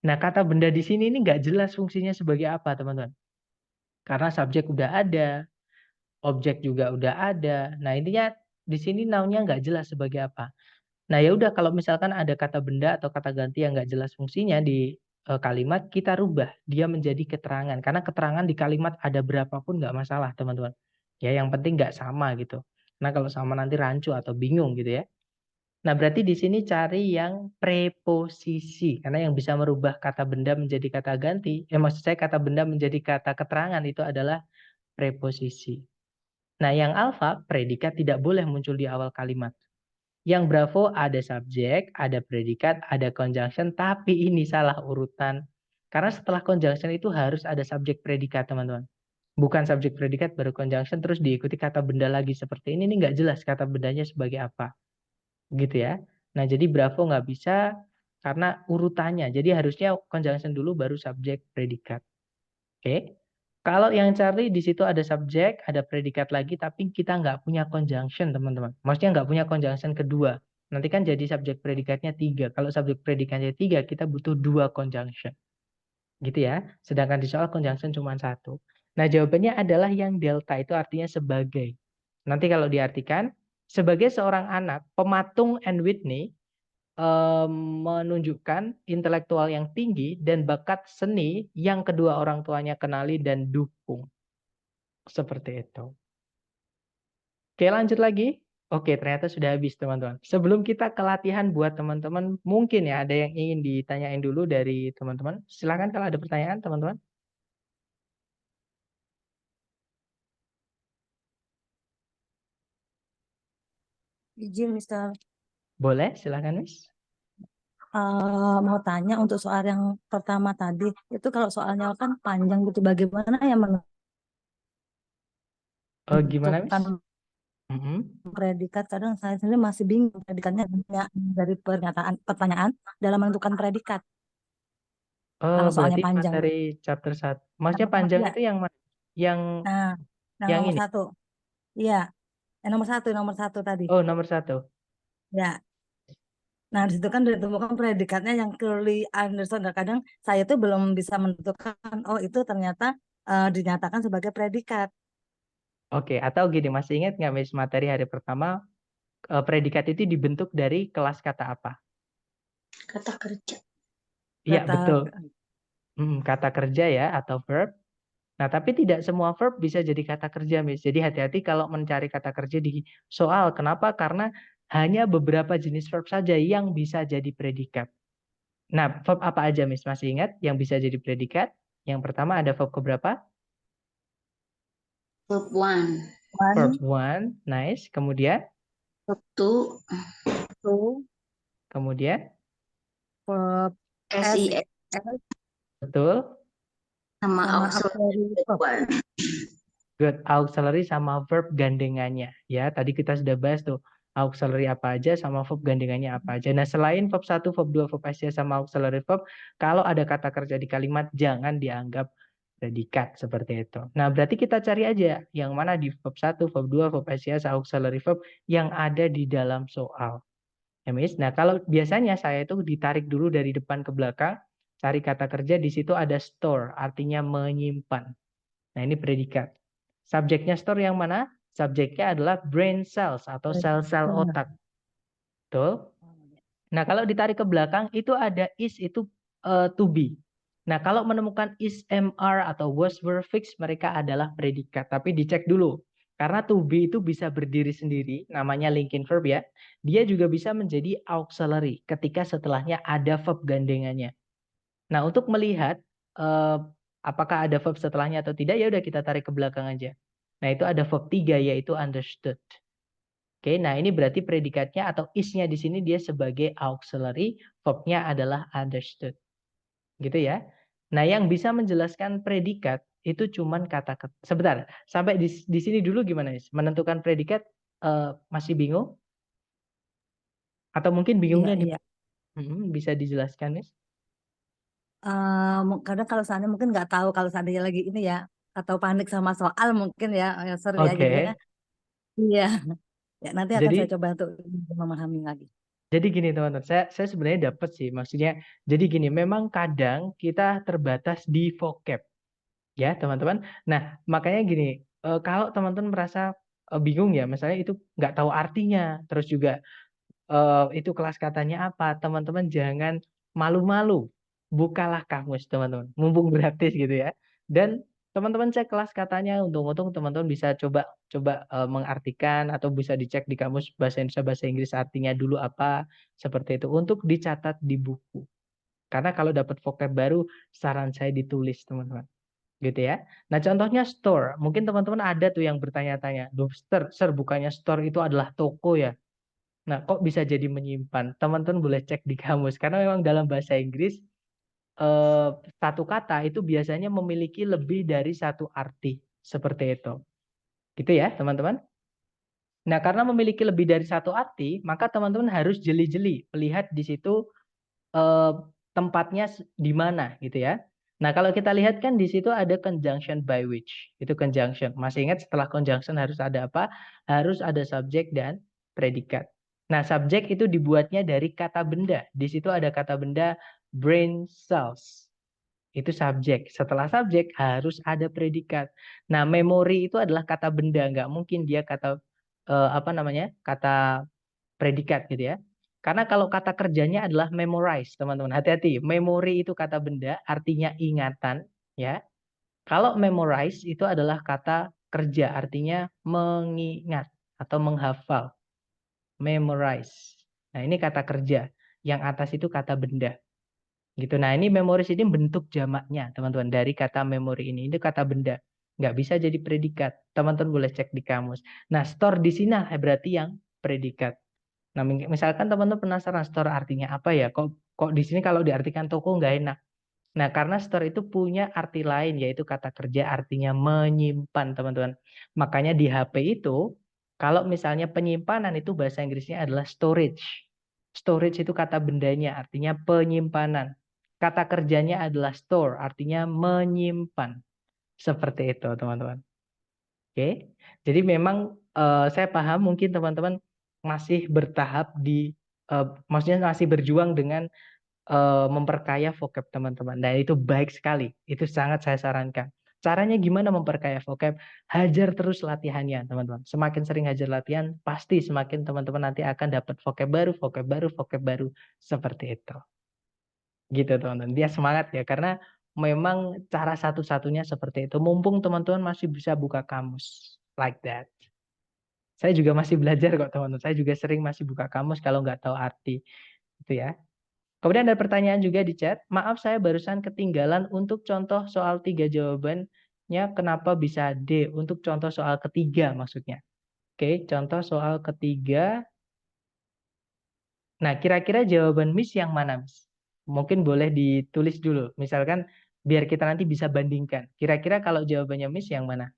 Nah, kata benda di sini ini nggak jelas fungsinya sebagai apa, teman-teman. Karena subjek udah ada, objek juga udah ada. Nah, intinya di sini noun-nya nggak jelas sebagai apa. Nah, ya udah kalau misalkan ada kata benda atau kata ganti yang nggak jelas fungsinya di kalimat, kita rubah dia menjadi keterangan. Karena keterangan di kalimat ada berapapun nggak masalah, teman-teman. Ya, yang penting nggak sama gitu. Nah, kalau sama nanti rancu atau bingung gitu ya. Nah, berarti di sini cari yang preposisi. Karena yang bisa merubah kata benda menjadi kata ganti, maksud saya kata benda menjadi kata keterangan itu adalah preposisi. Nah, yang alfa, predikat tidak boleh muncul di awal kalimat. Yang Bravo ada subjek, ada predikat, ada conjunction, tapi ini salah urutan. Karena setelah conjunction itu harus ada subjek predikat, teman-teman. Bukan subjek predikat baru conjunction terus diikuti kata benda lagi seperti ini nggak jelas kata bendanya sebagai apa. Gitu ya. Nah, jadi Bravo nggak bisa karena urutannya. Jadi harusnya conjunction dulu baru subjek predikat. Oke. Kalau yang cari di situ ada subjek, ada predikat lagi, tapi kita nggak punya conjunction, teman-teman. Maksudnya nggak punya conjunction kedua. Nanti kan jadi subjek predikatnya 3. Kalau subjek predikatnya 3, kita butuh 2 conjunction. Gitu ya. Sedangkan di soal conjunction cuma 1. Nah, jawabannya adalah yang delta, itu artinya sebagai. Nanti kalau diartikan, sebagai seorang anak, pematung Anne Whitney menunjukkan intelektual yang tinggi dan bakat seni yang kedua orang tuanya kenali dan dukung. Seperti itu. Oke, lanjut lagi. Oke, ternyata sudah habis, teman-teman. Sebelum kita ke latihan buat teman-teman, mungkin ya ada yang ingin ditanyain dulu dari teman-teman. Silakan kalau ada pertanyaan, teman-teman. Izin, Mister. Boleh, silakan, Miss. Mau tanya untuk soal yang pertama tadi, itu kalau soalnya kan panjang gitu, bagaimana yang Gimana, Miss? menentukan predikat? Kadang saya sendiri masih bingung predikatnya dari pernyataan pertanyaan dalam menentukan predikat. Kalau soalnya Berarti panjang. materi chapter 1. Maksudnya panjang Ya. itu yang mana? Yang Nah, yang nomor ini? satu. Iya, nomor satu tadi. Oh, nomor 1. Ya. Nah, di situ kan ditemukan predikatnya yang clearly understood. Nah, kadang saya tuh belum bisa menentukan, oh itu ternyata dinyatakan sebagai predikat. Oke, atau gini, masih ingat nggak, Miss, materi hari pertama, predikat itu dibentuk dari kelas kata apa? Kata kerja. Iya, Kata betul. Kata kerja ya, atau verb. Nah, tapi tidak semua verb bisa jadi kata kerja, Miss. Jadi hati-hati kalau mencari kata kerja di soal. Kenapa? Karena hanya beberapa jenis verb saja yang bisa jadi predikat. Nah, verb apa aja, Miss? Masih ingat yang bisa jadi predikat? Yang pertama ada verb keberapa? Verb 1. Verb 1, nice. Kemudian? Verb 2. Kemudian? verb SIS. Betul. Sama auxiliary verb. Good. Auxiliary sama verb gandengannya. Ya, tadi kita sudah bahas tuh. Auxiliary apa aja sama verb gandengannya apa aja. Nah, selain verb 1, verb 2, verb SIS sama auxiliary verb, kalau ada kata kerja di kalimat, jangan dianggap predikat seperti itu. Nah, berarti kita cari aja yang mana di verb 1, verb 2, verb SIS, auxiliary verb yang ada di dalam soal. Ya, Miss. Nah, kalau biasanya saya itu ditarik dulu dari depan ke belakang, cari kata kerja, di situ ada store, artinya menyimpan. Nah, ini predikat. Subjeknya store yang mana? Subjeknya adalah brain cells atau sel-sel otak. Betul? Nah, kalau ditarik ke belakang itu ada is, itu to be. Nah, kalau menemukan is, MR atau was, were, fix, mereka adalah predikat. Tapi dicek dulu. Karena to be itu bisa berdiri sendiri, namanya linking verb ya. Dia juga bisa menjadi auxiliary ketika setelahnya ada verb gandengannya. Nah, untuk melihat apakah ada verb setelahnya atau tidak, ya udah kita tarik ke belakang aja. Nah, itu ada verb 3 yaitu understood. Oke, nah ini berarti predikatnya atau is-nya di sini dia sebagai auxiliary, verb-nya adalah understood. Gitu ya. Nah, yang bisa menjelaskan predikat itu cuman kata sebentar, sampai di sini dulu gimana, Is? Menentukan predikat masih bingung? Atau mungkin bingungnya di bisa dijelaskan, Is? Kadang kalau seandainya mungkin nggak tahu kalau seandainya lagi ini ya, atau panik sama soal mungkin ya, sorry ya jadinya. Iya. Ya, nanti akan saya coba untuk memahami lagi. Jadi gini, teman-teman, saya sebenarnya dapat sih, maksudnya jadi gini, memang kadang kita terbatas di vocab ya, teman-teman. Nah, makanya gini, kalau teman-teman merasa bingung ya, misalnya itu nggak tahu artinya, terus juga itu kelas katanya apa, teman-teman jangan malu-malu, bukalah kamus, teman-teman, mumpung gratis gitu ya. Dan teman-teman cek kelas katanya, untung-untung teman-teman bisa coba mengartikan atau bisa dicek di kamus bahasa Indonesia bahasa Inggris artinya dulu apa, seperti itu untuk dicatat di buku. Karena kalau dapat vocab baru, saran saya ditulis, teman-teman. Gitu ya. Nah, contohnya store. Mungkin teman-teman ada tuh yang bertanya-tanya, "Loh, sir, bukannya store itu adalah toko ya?" Nah, kok bisa jadi menyimpan? Teman-teman boleh cek di kamus karena memang dalam bahasa Inggris satu kata itu biasanya memiliki lebih dari satu arti seperti itu. Gitu ya, teman-teman. Nah, karena memiliki lebih dari satu arti, maka teman-teman harus jeli-jeli melihat di situ eh, tempatnya di mana gitu ya. Nah, kalau kita lihat kan di situ ada conjunction by which. Itu conjunction. Masih ingat setelah conjunction harus ada apa? Harus ada subjek dan predikat. Nah, subjek itu dibuatnya dari kata benda. Di situ ada kata benda brain cells. Itu subjek. Setelah subjek harus ada predikat. Nah, memori itu adalah kata benda. Nggak mungkin dia kata apa namanya? Kata predikat gitu ya. Karena kalau kata kerjanya adalah memorize, teman-teman. Hati-hati, memori itu kata benda, artinya ingatan, ya. Kalau memorize itu adalah kata kerja, artinya mengingat atau menghafal. Memorize. Nah, ini kata kerja. Yang atas itu kata benda. Gitu. Nah, ini memoris ini bentuk jamaknya, teman-teman. Dari kata memori ini kata benda. Nggak bisa jadi predikat. Teman-teman boleh cek di kamus. Nah, store di sini berarti yang predikat. Nah, misalkan teman-teman penasaran store artinya apa ya? Kok di sini kalau diartikan toko nggak enak? Nah, karena store itu punya arti lain, yaitu kata kerja artinya menyimpan, teman-teman. Makanya di HP itu, kalau misalnya penyimpanan itu bahasa Inggrisnya adalah storage. Storage itu kata bendanya, artinya penyimpanan. Kata kerjanya adalah store, artinya menyimpan. Seperti itu, teman-teman. Oke, jadi memang saya paham mungkin teman-teman masih bertahap maksudnya masih berjuang dengan memperkaya vocab teman-teman. Dan itu baik sekali, itu sangat saya sarankan. Caranya gimana memperkaya vocab? Hajar terus latihannya, teman-teman. Semakin sering hajar latihan, pasti semakin teman-teman nanti akan dapat vocab baru, vocab baru, vocab baru. Seperti itu. Gitu, teman-teman. Dia semangat ya, karena memang cara satu-satunya seperti itu. Mumpung teman-teman masih bisa buka kamus. Like that. Saya juga masih belajar kok, teman-teman. Saya juga sering masih buka kamus kalau nggak tahu arti. Itu ya. Kemudian ada pertanyaan juga di chat. Maaf saya barusan ketinggalan untuk contoh soal 3 jawabannya kenapa bisa D. Untuk contoh soal ketiga maksudnya. Oke, contoh soal ketiga. Nah, kira-kira jawaban Miss yang mana, Miss? Mungkin boleh ditulis dulu. Misalkan biar kita nanti bisa bandingkan. Kira-kira kalau jawabannya Miss yang mana?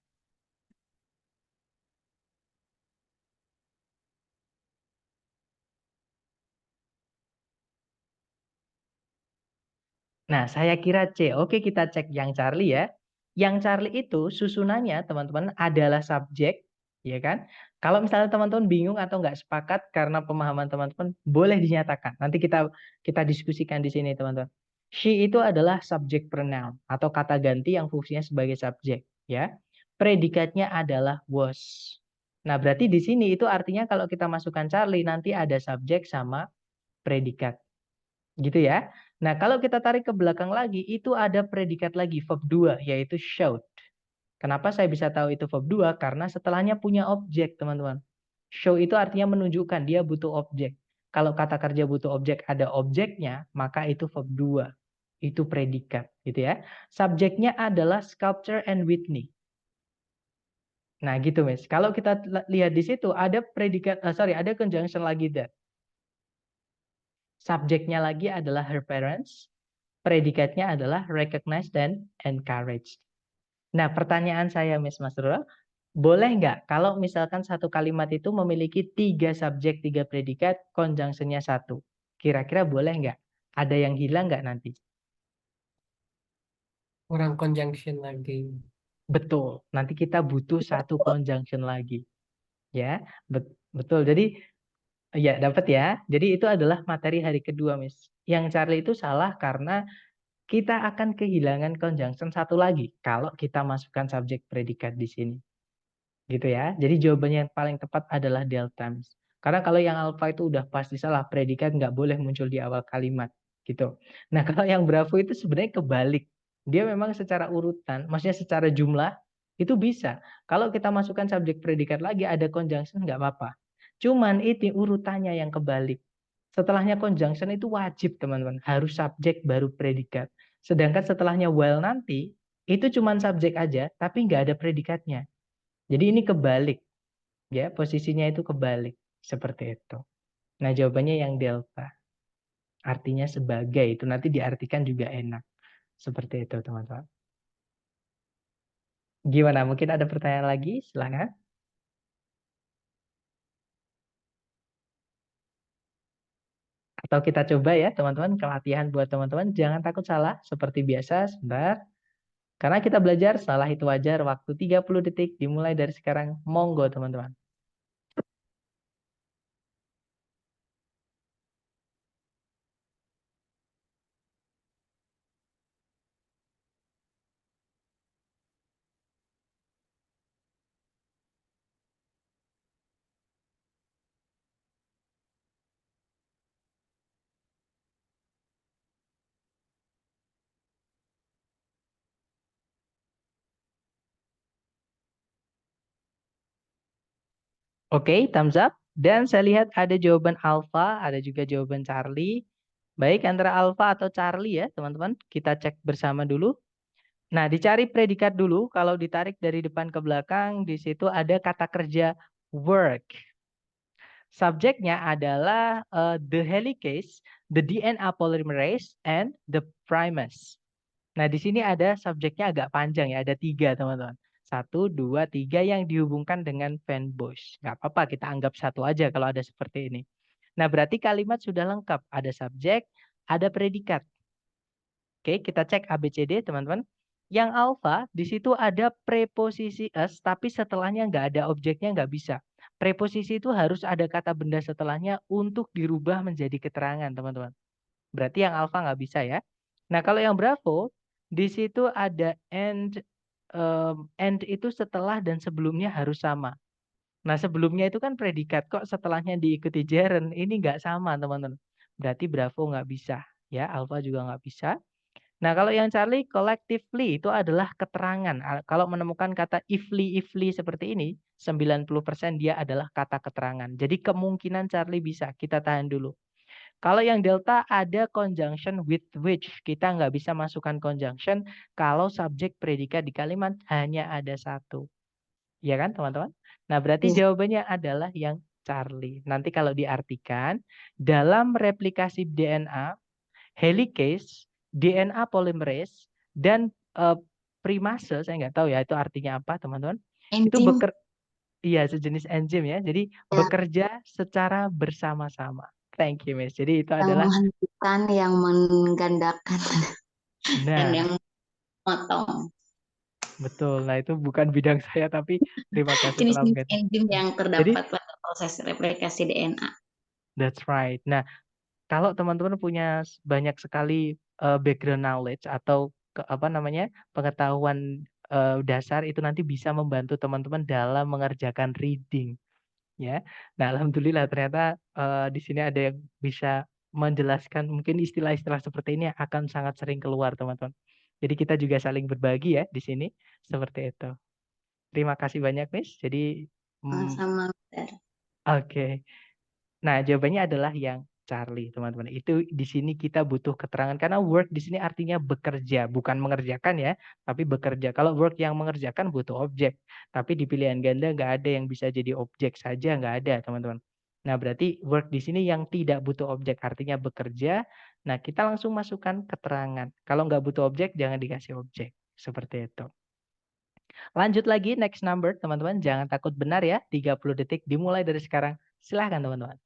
Nah, saya kira C. Oke, kita cek yang Charlie ya. Yang Charlie itu susunannya, teman-teman, adalah subjek, ya kan? Kalau misalnya teman-teman bingung atau nggak sepakat karena pemahaman teman-teman, boleh dinyatakan. Nanti kita diskusikan di sini, teman-teman. She itu adalah subject pronoun atau kata ganti yang fungsinya sebagai subjek, ya. Predikatnya adalah was. Nah, berarti di sini itu artinya kalau kita masukkan Charlie nanti ada subjek sama predikat. Gitu ya. Nah, kalau kita tarik ke belakang lagi, itu ada predikat lagi, verb 2, yaitu shout. Kenapa saya bisa tahu itu verb 2? Karena setelahnya punya objek, teman-teman. Show itu artinya menunjukkan, dia butuh objek. Kalau kata kerja butuh objek, ada objeknya, maka itu verb 2. Itu predikat, gitu ya. Subjeknya adalah Sculptor and Whitney. Nah, gitu, Miss. Kalau kita lihat di situ, ada predikat, ada conjunction lagi, that. Subjeknya lagi adalah her parents. Predikatnya adalah recognize dan encourage. Nah, pertanyaan saya, Miss Masrul, boleh nggak kalau misalkan satu kalimat itu memiliki 3 subjek, 3 predikat, conjunction-nya 1? Kira-kira boleh nggak? Ada yang hilang nggak nanti? Kurang conjunction lagi. Betul. Nanti kita butuh 1 conjunction lagi. Ya, betul. Jadi, ya dapat ya. Jadi itu adalah materi hari kedua, Miss. Yang Charlie itu salah karena kita akan kehilangan conjunction 1 lagi kalau kita masukkan subjek predikat di sini. Gitu ya. Jadi jawabannya yang paling tepat adalah delta. Karena kalau yang alpha itu udah pasti salah, predikat nggak boleh muncul di awal kalimat. Gitu. Nah, kalau yang bravo itu sebenarnya kebalik. Dia memang secara urutan, maksudnya secara jumlah, itu bisa. Kalau kita masukkan subjek predikat lagi, ada conjunction nggak apa-apa. Cuman itu urutannya yang kebalik. Setelahnya conjunction itu wajib, teman-teman. Harus subjek baru predikat. Sedangkan setelahnya while nanti, itu cuma subjek aja, tapi nggak ada predikatnya. Jadi ini kebalik. Ya, posisinya itu kebalik. Seperti itu. Nah, jawabannya yang delta. Artinya sebagai, itu nanti diartikan juga enak. Seperti itu, teman-teman. Gimana? Mungkin ada pertanyaan lagi? Silakan. Atau kita coba ya, teman-teman, kelatihan buat teman-teman. Jangan takut salah, seperti biasa, sebentar. Karena kita belajar, salah itu wajar, waktu 30 detik, dimulai dari sekarang. Monggo, teman-teman. Oke, thumbs up. Dan saya lihat ada jawaban Alpha, ada juga jawaban Charlie. Baik, antara Alpha atau Charlie ya, teman-teman. Kita cek bersama dulu. Nah, dicari predikat dulu. Kalau ditarik dari depan ke belakang, di situ ada kata kerja work. Subjeknya adalah the helicase, the DNA polymerase, and the primus. Nah, di sini ada subjeknya agak panjang ya, ada 3 teman-teman. 1, 2, 3 yang dihubungkan dengan Van Bosch. Nggak apa-apa, kita anggap 1 aja kalau ada seperti ini. Nah, berarti kalimat sudah lengkap. Ada subjek, ada predikat. Oke, kita cek ABCD teman-teman. Yang alpha, di situ ada preposisi as, tapi setelahnya nggak ada objeknya, nggak bisa. Preposisi itu harus ada kata benda setelahnya untuk dirubah menjadi keterangan, teman-teman. Berarti yang alpha nggak bisa ya. Nah, kalau yang Bravo, di situ ada and itu setelah dan sebelumnya harus sama. Nah, sebelumnya itu kan predikat, kok setelahnya diikuti gerund, ini nggak sama, teman-teman. Berarti Bravo nggak bisa, ya. Alpha juga nggak bisa. Nah, kalau yang Charlie, collectively itu adalah keterangan. Kalau menemukan kata ifly seperti ini, 90% dia adalah kata keterangan. Jadi kemungkinan Charlie bisa, kita tahan dulu. Kalau yang delta ada conjunction with which. Kita nggak bisa masukkan conjunction kalau subjek predikat di kalimat hanya ada 1. Iya kan teman-teman? Nah berarti Iya. jawabannya adalah yang Charlie. Nanti kalau diartikan, dalam replikasi DNA, helicase, DNA polymerase, dan primase, saya nggak tahu ya itu artinya apa teman-teman. Itu Enzim iya, sejenis enzim ya. Jadi ya, bekerja secara bersama-sama. Thank you, Miss. Jadi itu yang adalah, menghentikan, yang menggandakan, dan nah, yang memotong. betul. Nah, itu bukan bidang saya, tapi terima kasih telah Jenis-jenis mengerti. enzim yang Jadi, terdapat pada proses replikasi DNA. that's right. Nah, kalau teman-teman punya banyak sekali background knowledge atau apa namanya pengetahuan dasar, itu nanti bisa membantu teman-teman dalam mengerjakan reading. Ya, nah alhamdulillah ternyata di sini ada yang bisa menjelaskan mungkin istilah-istilah seperti ini akan sangat sering keluar teman-teman. Jadi kita juga saling berbagi ya di sini seperti itu. Terima kasih banyak Miss. Jadi Sama Mister. oke. Nah, jawabannya adalah yang Charlie, teman-teman. Itu di sini kita butuh keterangan karena work di sini artinya bekerja, bukan mengerjakan ya, tapi bekerja. Kalau work yang mengerjakan butuh objek, tapi di pilihan ganda nggak ada yang bisa jadi objek saja, nggak ada, teman-teman. Nah, berarti work di sini yang tidak butuh objek, artinya bekerja. Nah, kita langsung masukkan keterangan. Kalau nggak butuh objek, jangan dikasih objek. Seperti itu. Lanjut lagi, next number, teman-teman. Jangan takut benar ya, 30 detik dimulai dari sekarang. Silahkan, teman-teman.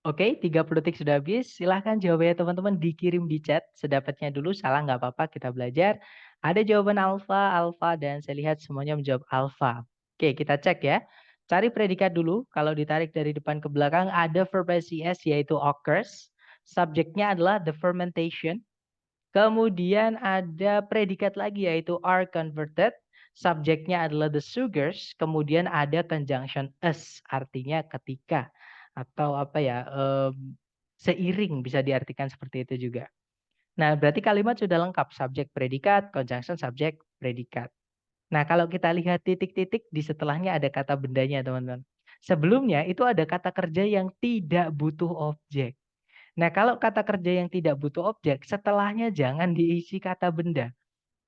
Oke, 30 detik sudah habis. Silahkan jawabannya teman-teman dikirim di chat. Sedapatnya dulu, salah nggak apa-apa, kita belajar. Ada jawaban alfa, dan saya lihat semuanya menjawab alfa. Oke, kita cek ya. Cari predikat dulu. Kalau ditarik dari depan ke belakang, ada verb SES yaitu occurs. Subjeknya adalah the fermentation. Kemudian ada predikat lagi yaitu are converted. Subjeknya adalah the sugars. Kemudian ada conjunction as, artinya ketika. Atau apa ya, seiring, bisa diartikan seperti itu juga. Nah, berarti kalimat sudah lengkap, subjek, predikat, conjunction, subjek, predikat. Nah, kalau kita lihat titik-titik di setelahnya ada kata bendanya, teman-teman. Sebelumnya itu ada kata kerja yang tidak butuh objek. Nah, kalau kata kerja yang tidak butuh objek, setelahnya jangan diisi kata benda.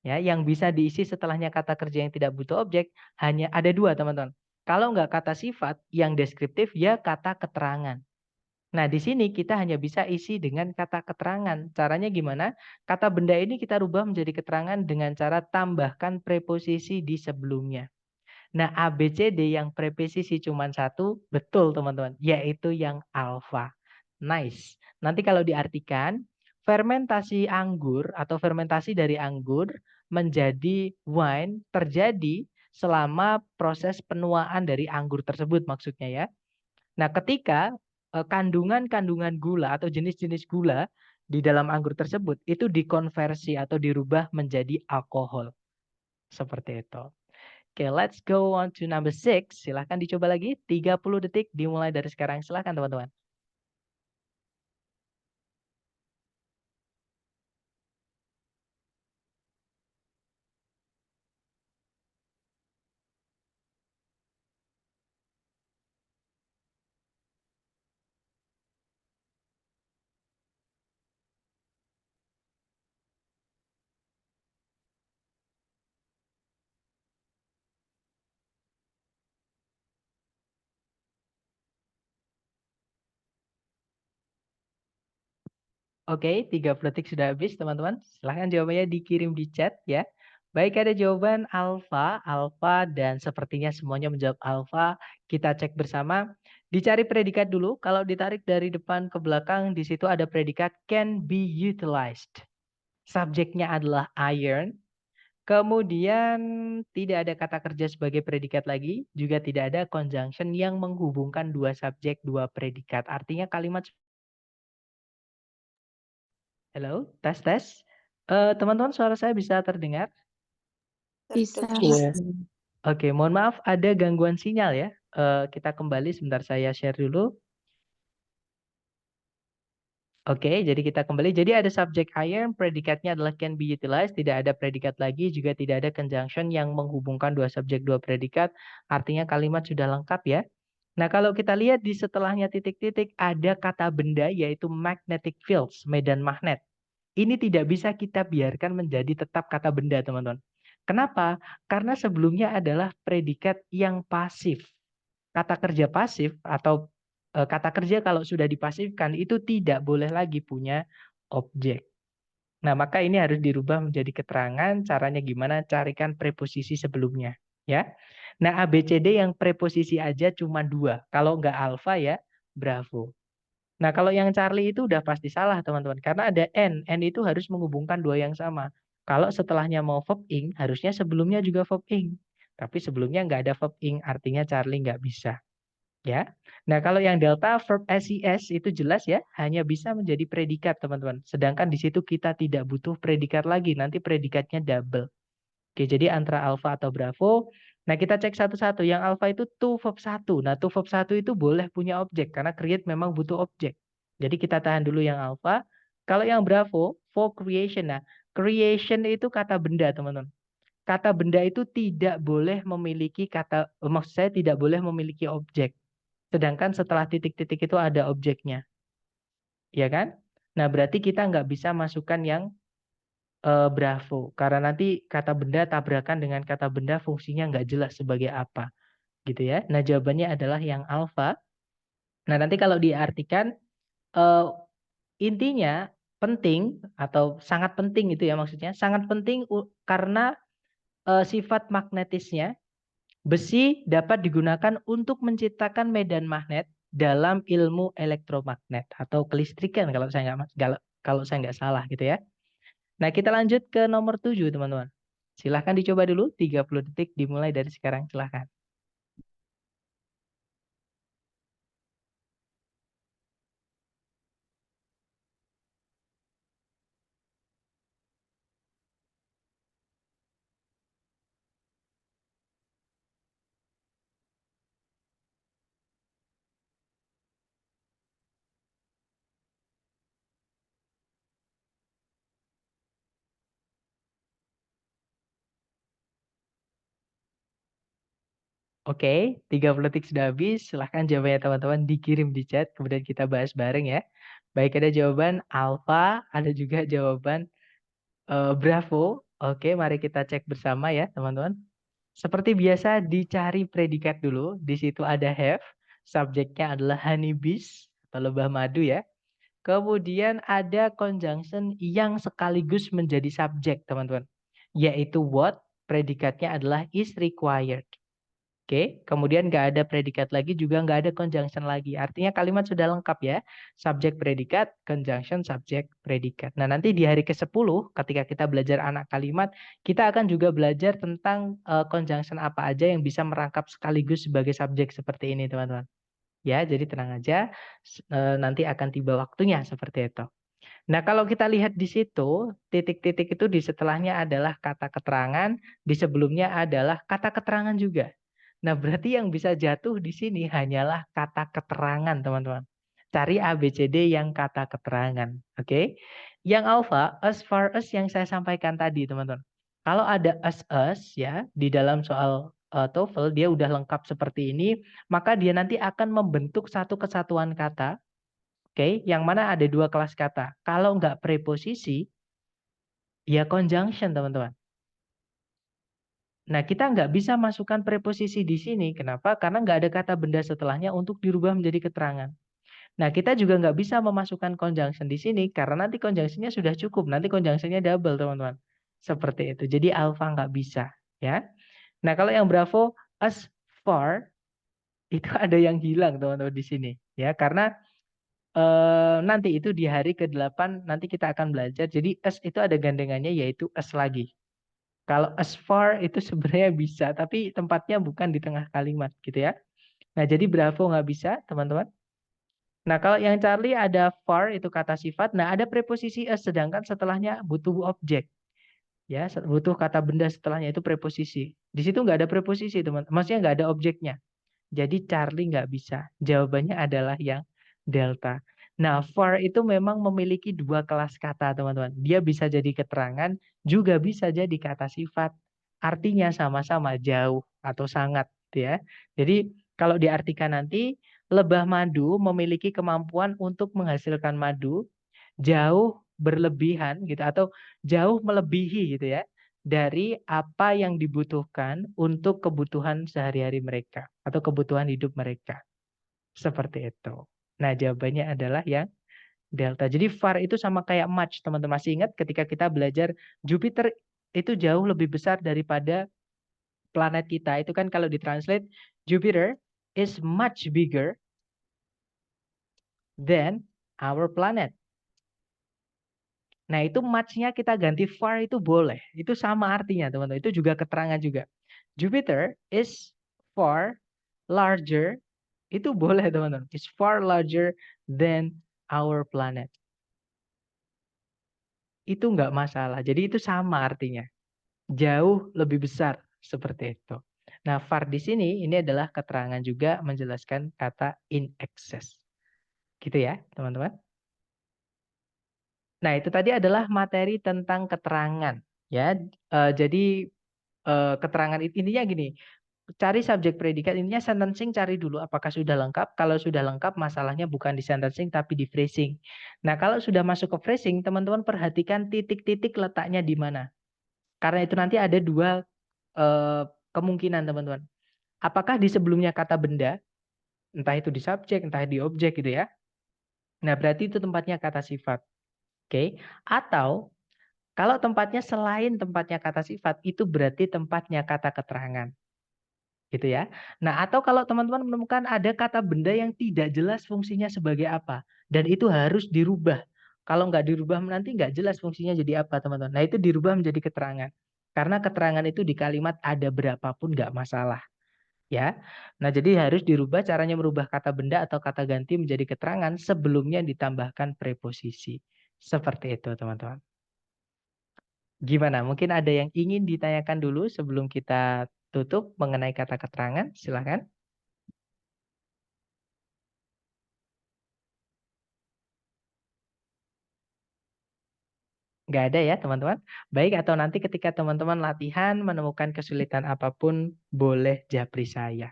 Ya, yang bisa diisi setelahnya kata kerja yang tidak butuh objek hanya ada dua, teman-teman. Kalau nggak kata sifat yang deskriptif, ya kata keterangan. Nah, di sini kita hanya bisa isi dengan kata keterangan. Caranya gimana? Kata benda ini kita rubah menjadi keterangan dengan cara tambahkan preposisi di sebelumnya. Nah, A, B, C, D yang preposisi cuma satu, betul teman-teman, yaitu yang alfa. Nice. Nanti kalau diartikan, fermentasi anggur atau fermentasi dari anggur menjadi wine terjadi selama proses penuaan dari anggur tersebut maksudnya ya. Nah, ketika kandungan-kandungan gula atau jenis-jenis gula di dalam anggur tersebut itu dikonversi atau dirubah menjadi alkohol. Seperti itu. Oke, let's go on to number 6. Silahkan dicoba lagi. 30 detik dimulai dari sekarang. Silahkan teman-teman. Oke, 30 detik sudah habis teman-teman. Silahkan jawabannya dikirim di chat ya. Baik, ada jawaban alfa, alfa, dan sepertinya semuanya menjawab alfa. Kita cek bersama. Dicari predikat dulu. Kalau ditarik dari depan ke belakang, di situ ada predikat can be utilized. Subjeknya adalah iron. Kemudian tidak ada kata kerja sebagai predikat lagi. Juga tidak ada conjunction yang menghubungkan dua subjek, dua predikat. Artinya kalimat halo, tes tes. Teman-teman suara saya bisa terdengar? Bisa. Iya. Oke, mohon maaf ada gangguan sinyal ya. Kita kembali sebentar saya share dulu. Oke, jadi kita kembali. Jadi ada subjek iron, predikatnya adalah can be utilized, tidak ada predikat lagi, juga tidak ada conjunction yang menghubungkan dua subjek, dua predikat. Artinya kalimat sudah lengkap ya. Nah, kalau kita lihat di setelahnya titik-titik ada kata benda yaitu magnetic fields, medan magnet. Ini tidak bisa kita biarkan menjadi tetap kata benda, teman-teman. Kenapa? Karena sebelumnya adalah predikat yang pasif. Kata kerja pasif atau kata kerja kalau sudah dipasifkan itu tidak boleh lagi punya objek. Nah, maka ini harus dirubah menjadi keterangan. Caranya gimana? Carikan preposisi sebelumnya. Ya. Nah, A, B, C, D yang preposisi aja cuma dua. Kalau nggak alfa ya, bravo. Nah, kalau yang Charlie itu udah pasti salah, teman-teman. Karena ada N. N itu harus menghubungkan dua yang sama. Kalau setelahnya mau verb ing, harusnya sebelumnya juga verb ing. Tapi sebelumnya nggak ada verb ing, artinya Charlie nggak bisa. Ya. Nah, kalau yang delta verb SES itu jelas ya, hanya bisa menjadi predikat, teman-teman. Sedangkan di situ kita tidak butuh predikat lagi, nanti predikatnya double. Oke, jadi antara alfa atau bravo. Nah, kita cek satu-satu. Yang alfa itu to verb 1. Nah, to verb 1 itu boleh punya objek karena create memang butuh objek. Jadi kita tahan dulu yang alfa. Kalau yang bravo, for creation. Nah, creation itu kata benda, teman-teman. Kata benda itu tidak boleh memiliki maksud saya tidak boleh memiliki objek. Sedangkan setelah titik-titik itu ada objeknya. Ya kan? Nah, berarti kita nggak bisa masukkan yang bravo. Karena nanti kata benda tabrakan dengan kata benda fungsinya nggak jelas sebagai apa. Gitu ya. Nah, jawabannya adalah yang alfa. Nah, nanti kalau diartikan eh, intinya penting atau sangat penting itu ya maksudnya. Sangat penting karena sifat magnetisnya besi dapat digunakan untuk menciptakan medan magnet dalam ilmu elektromagnet atau kelistrikan kalau saya nggak salah gitu ya. Nah, kita lanjut ke nomor 7, teman-teman. Silahkan dicoba dulu, 30 detik dimulai dari sekarang, silahkan. Oke, 30 detik sudah habis. Silahkan jawabannya teman-teman dikirim di chat, kemudian kita bahas bareng ya. Baik, ada jawaban alfa, ada juga jawaban bravo. Oke, mari kita cek bersama ya teman-teman. Seperti biasa dicari predikat dulu. Di situ ada have, subjeknya adalah honeybees atau lebah madu ya. Kemudian ada conjunction yang sekaligus menjadi subjek teman-teman. Yaitu what, predikatnya adalah is required. Oke, kemudian nggak ada predikat lagi, juga nggak ada conjunction lagi. Artinya kalimat sudah lengkap ya. Subjek predikat, conjunction subjek predikat. Nah, nanti di hari ke-10 ketika kita belajar anak kalimat, kita akan juga belajar tentang conjunction apa aja yang bisa merangkap sekaligus sebagai subjek seperti ini, teman-teman. Ya, jadi tenang aja. Nanti akan tiba waktunya seperti itu. Nah, kalau kita lihat di situ, titik-titik itu di setelahnya adalah kata keterangan, di sebelumnya adalah kata keterangan juga. Nah, berarti yang bisa jatuh di sini hanyalah kata keterangan, teman-teman. Cari ABCD yang kata keterangan, oke? Yang alpha, as far as yang saya sampaikan tadi, teman-teman. Kalau ada as ya, di dalam soal TOEFL, dia udah lengkap seperti ini, maka dia nanti akan membentuk satu kesatuan kata, oke? Yang mana ada dua kelas kata. Kalau nggak preposisi, ya conjunction, teman-teman. Nah, kita nggak bisa masukkan preposisi di sini. Kenapa? Karena nggak ada kata benda setelahnya untuk dirubah menjadi keterangan. Nah, kita juga nggak bisa memasukkan conjunction di sini karena nanti conjunctionnya sudah cukup. Nanti conjunctionnya double, teman-teman. Seperti itu. Jadi alpha nggak bisa. Ya. Nah, kalau yang bravo, as far, itu ada yang hilang, teman-teman, di sini. Ya, karena nanti itu di hari ke-8 nanti kita akan belajar. Jadi as itu ada gandengannya yaitu as lagi. Kalau as far itu sebenarnya bisa, tapi tempatnya bukan di tengah kalimat gitu ya. Nah, jadi bravo nggak bisa, teman-teman. Nah, kalau yang Charlie ada far itu kata sifat. Nah, ada preposisi as, sedangkan setelahnya butuh objek. Ya, butuh kata benda setelahnya itu preposisi. Di situ nggak ada preposisi, teman. Maksudnya nggak ada objeknya. Jadi Charlie nggak bisa. Jawabannya adalah yang delta. Nah, far itu memang memiliki dua kelas kata, teman-teman. Dia bisa jadi keterangan, juga bisa jadi kata sifat. Artinya sama-sama jauh atau sangat, ya. Jadi kalau diartikan nanti, lebah madu memiliki kemampuan untuk menghasilkan madu jauh berlebihan gitu atau jauh melebihi gitu ya dari apa yang dibutuhkan untuk kebutuhan sehari-hari mereka atau kebutuhan hidup mereka. Seperti itu. Nah, jawabannya adalah yang delta. Jadi far itu sama kayak much, teman-teman. Masih ingat ketika kita belajar Jupiter itu jauh lebih besar daripada planet kita. Itu kan kalau ditranslate, Jupiter is much bigger than our planet. Nah, itu much-nya kita ganti far itu boleh. Itu sama artinya, teman-teman. Itu juga keterangan juga. Jupiter is far larger. Itu boleh, teman-teman. Is far larger than our planet. Itu nggak masalah. Jadi itu sama artinya. Jauh lebih besar. Seperti itu. Nah, far di sini ini adalah keterangan juga menjelaskan kata in excess. Gitu ya, teman-teman. Nah, itu tadi adalah materi tentang keterangan. Ya, jadi keterangan intinya gini, cari subjek predikat, intinya sentencing cari dulu apakah sudah lengkap. Kalau sudah lengkap, masalahnya bukan di sentencing tapi di phrasing. Nah, kalau sudah masuk ke phrasing, teman-teman perhatikan titik-titik letaknya di mana. Karena itu nanti ada dua kemungkinan, teman-teman. Apakah di sebelumnya kata benda, entah itu di subjek, entah di objek gitu ya. Nah, berarti itu tempatnya kata sifat. Oke. Atau kalau tempatnya selain tempatnya kata sifat, itu berarti tempatnya kata keterangan. Gitu ya. Nah, atau kalau teman-teman menemukan ada kata benda yang tidak jelas fungsinya sebagai apa, dan itu harus dirubah. Kalau nggak dirubah nanti nggak jelas fungsinya jadi apa, teman-teman. Nah, itu dirubah menjadi keterangan. Karena keterangan itu di kalimat ada berapapun nggak masalah. Ya. Nah, jadi harus dirubah, caranya merubah kata benda atau kata ganti menjadi keterangan sebelumnya ditambahkan preposisi. Seperti itu, teman-teman. Gimana? Mungkin ada yang ingin ditanyakan dulu sebelum kita tutup mengenai kata keterangan? Silakan. Nggak ada ya, teman-teman? Baik, atau nanti ketika teman-teman latihan menemukan kesulitan apapun, boleh japri saya.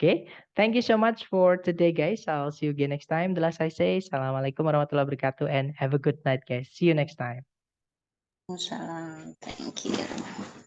Okay, thank you so much for today, guys. I'll see you again next time. The last I say, Assalamualaikum warahmatullahi wabarakatuh, and have a good night, guys. See you next time. Salam. Thank you.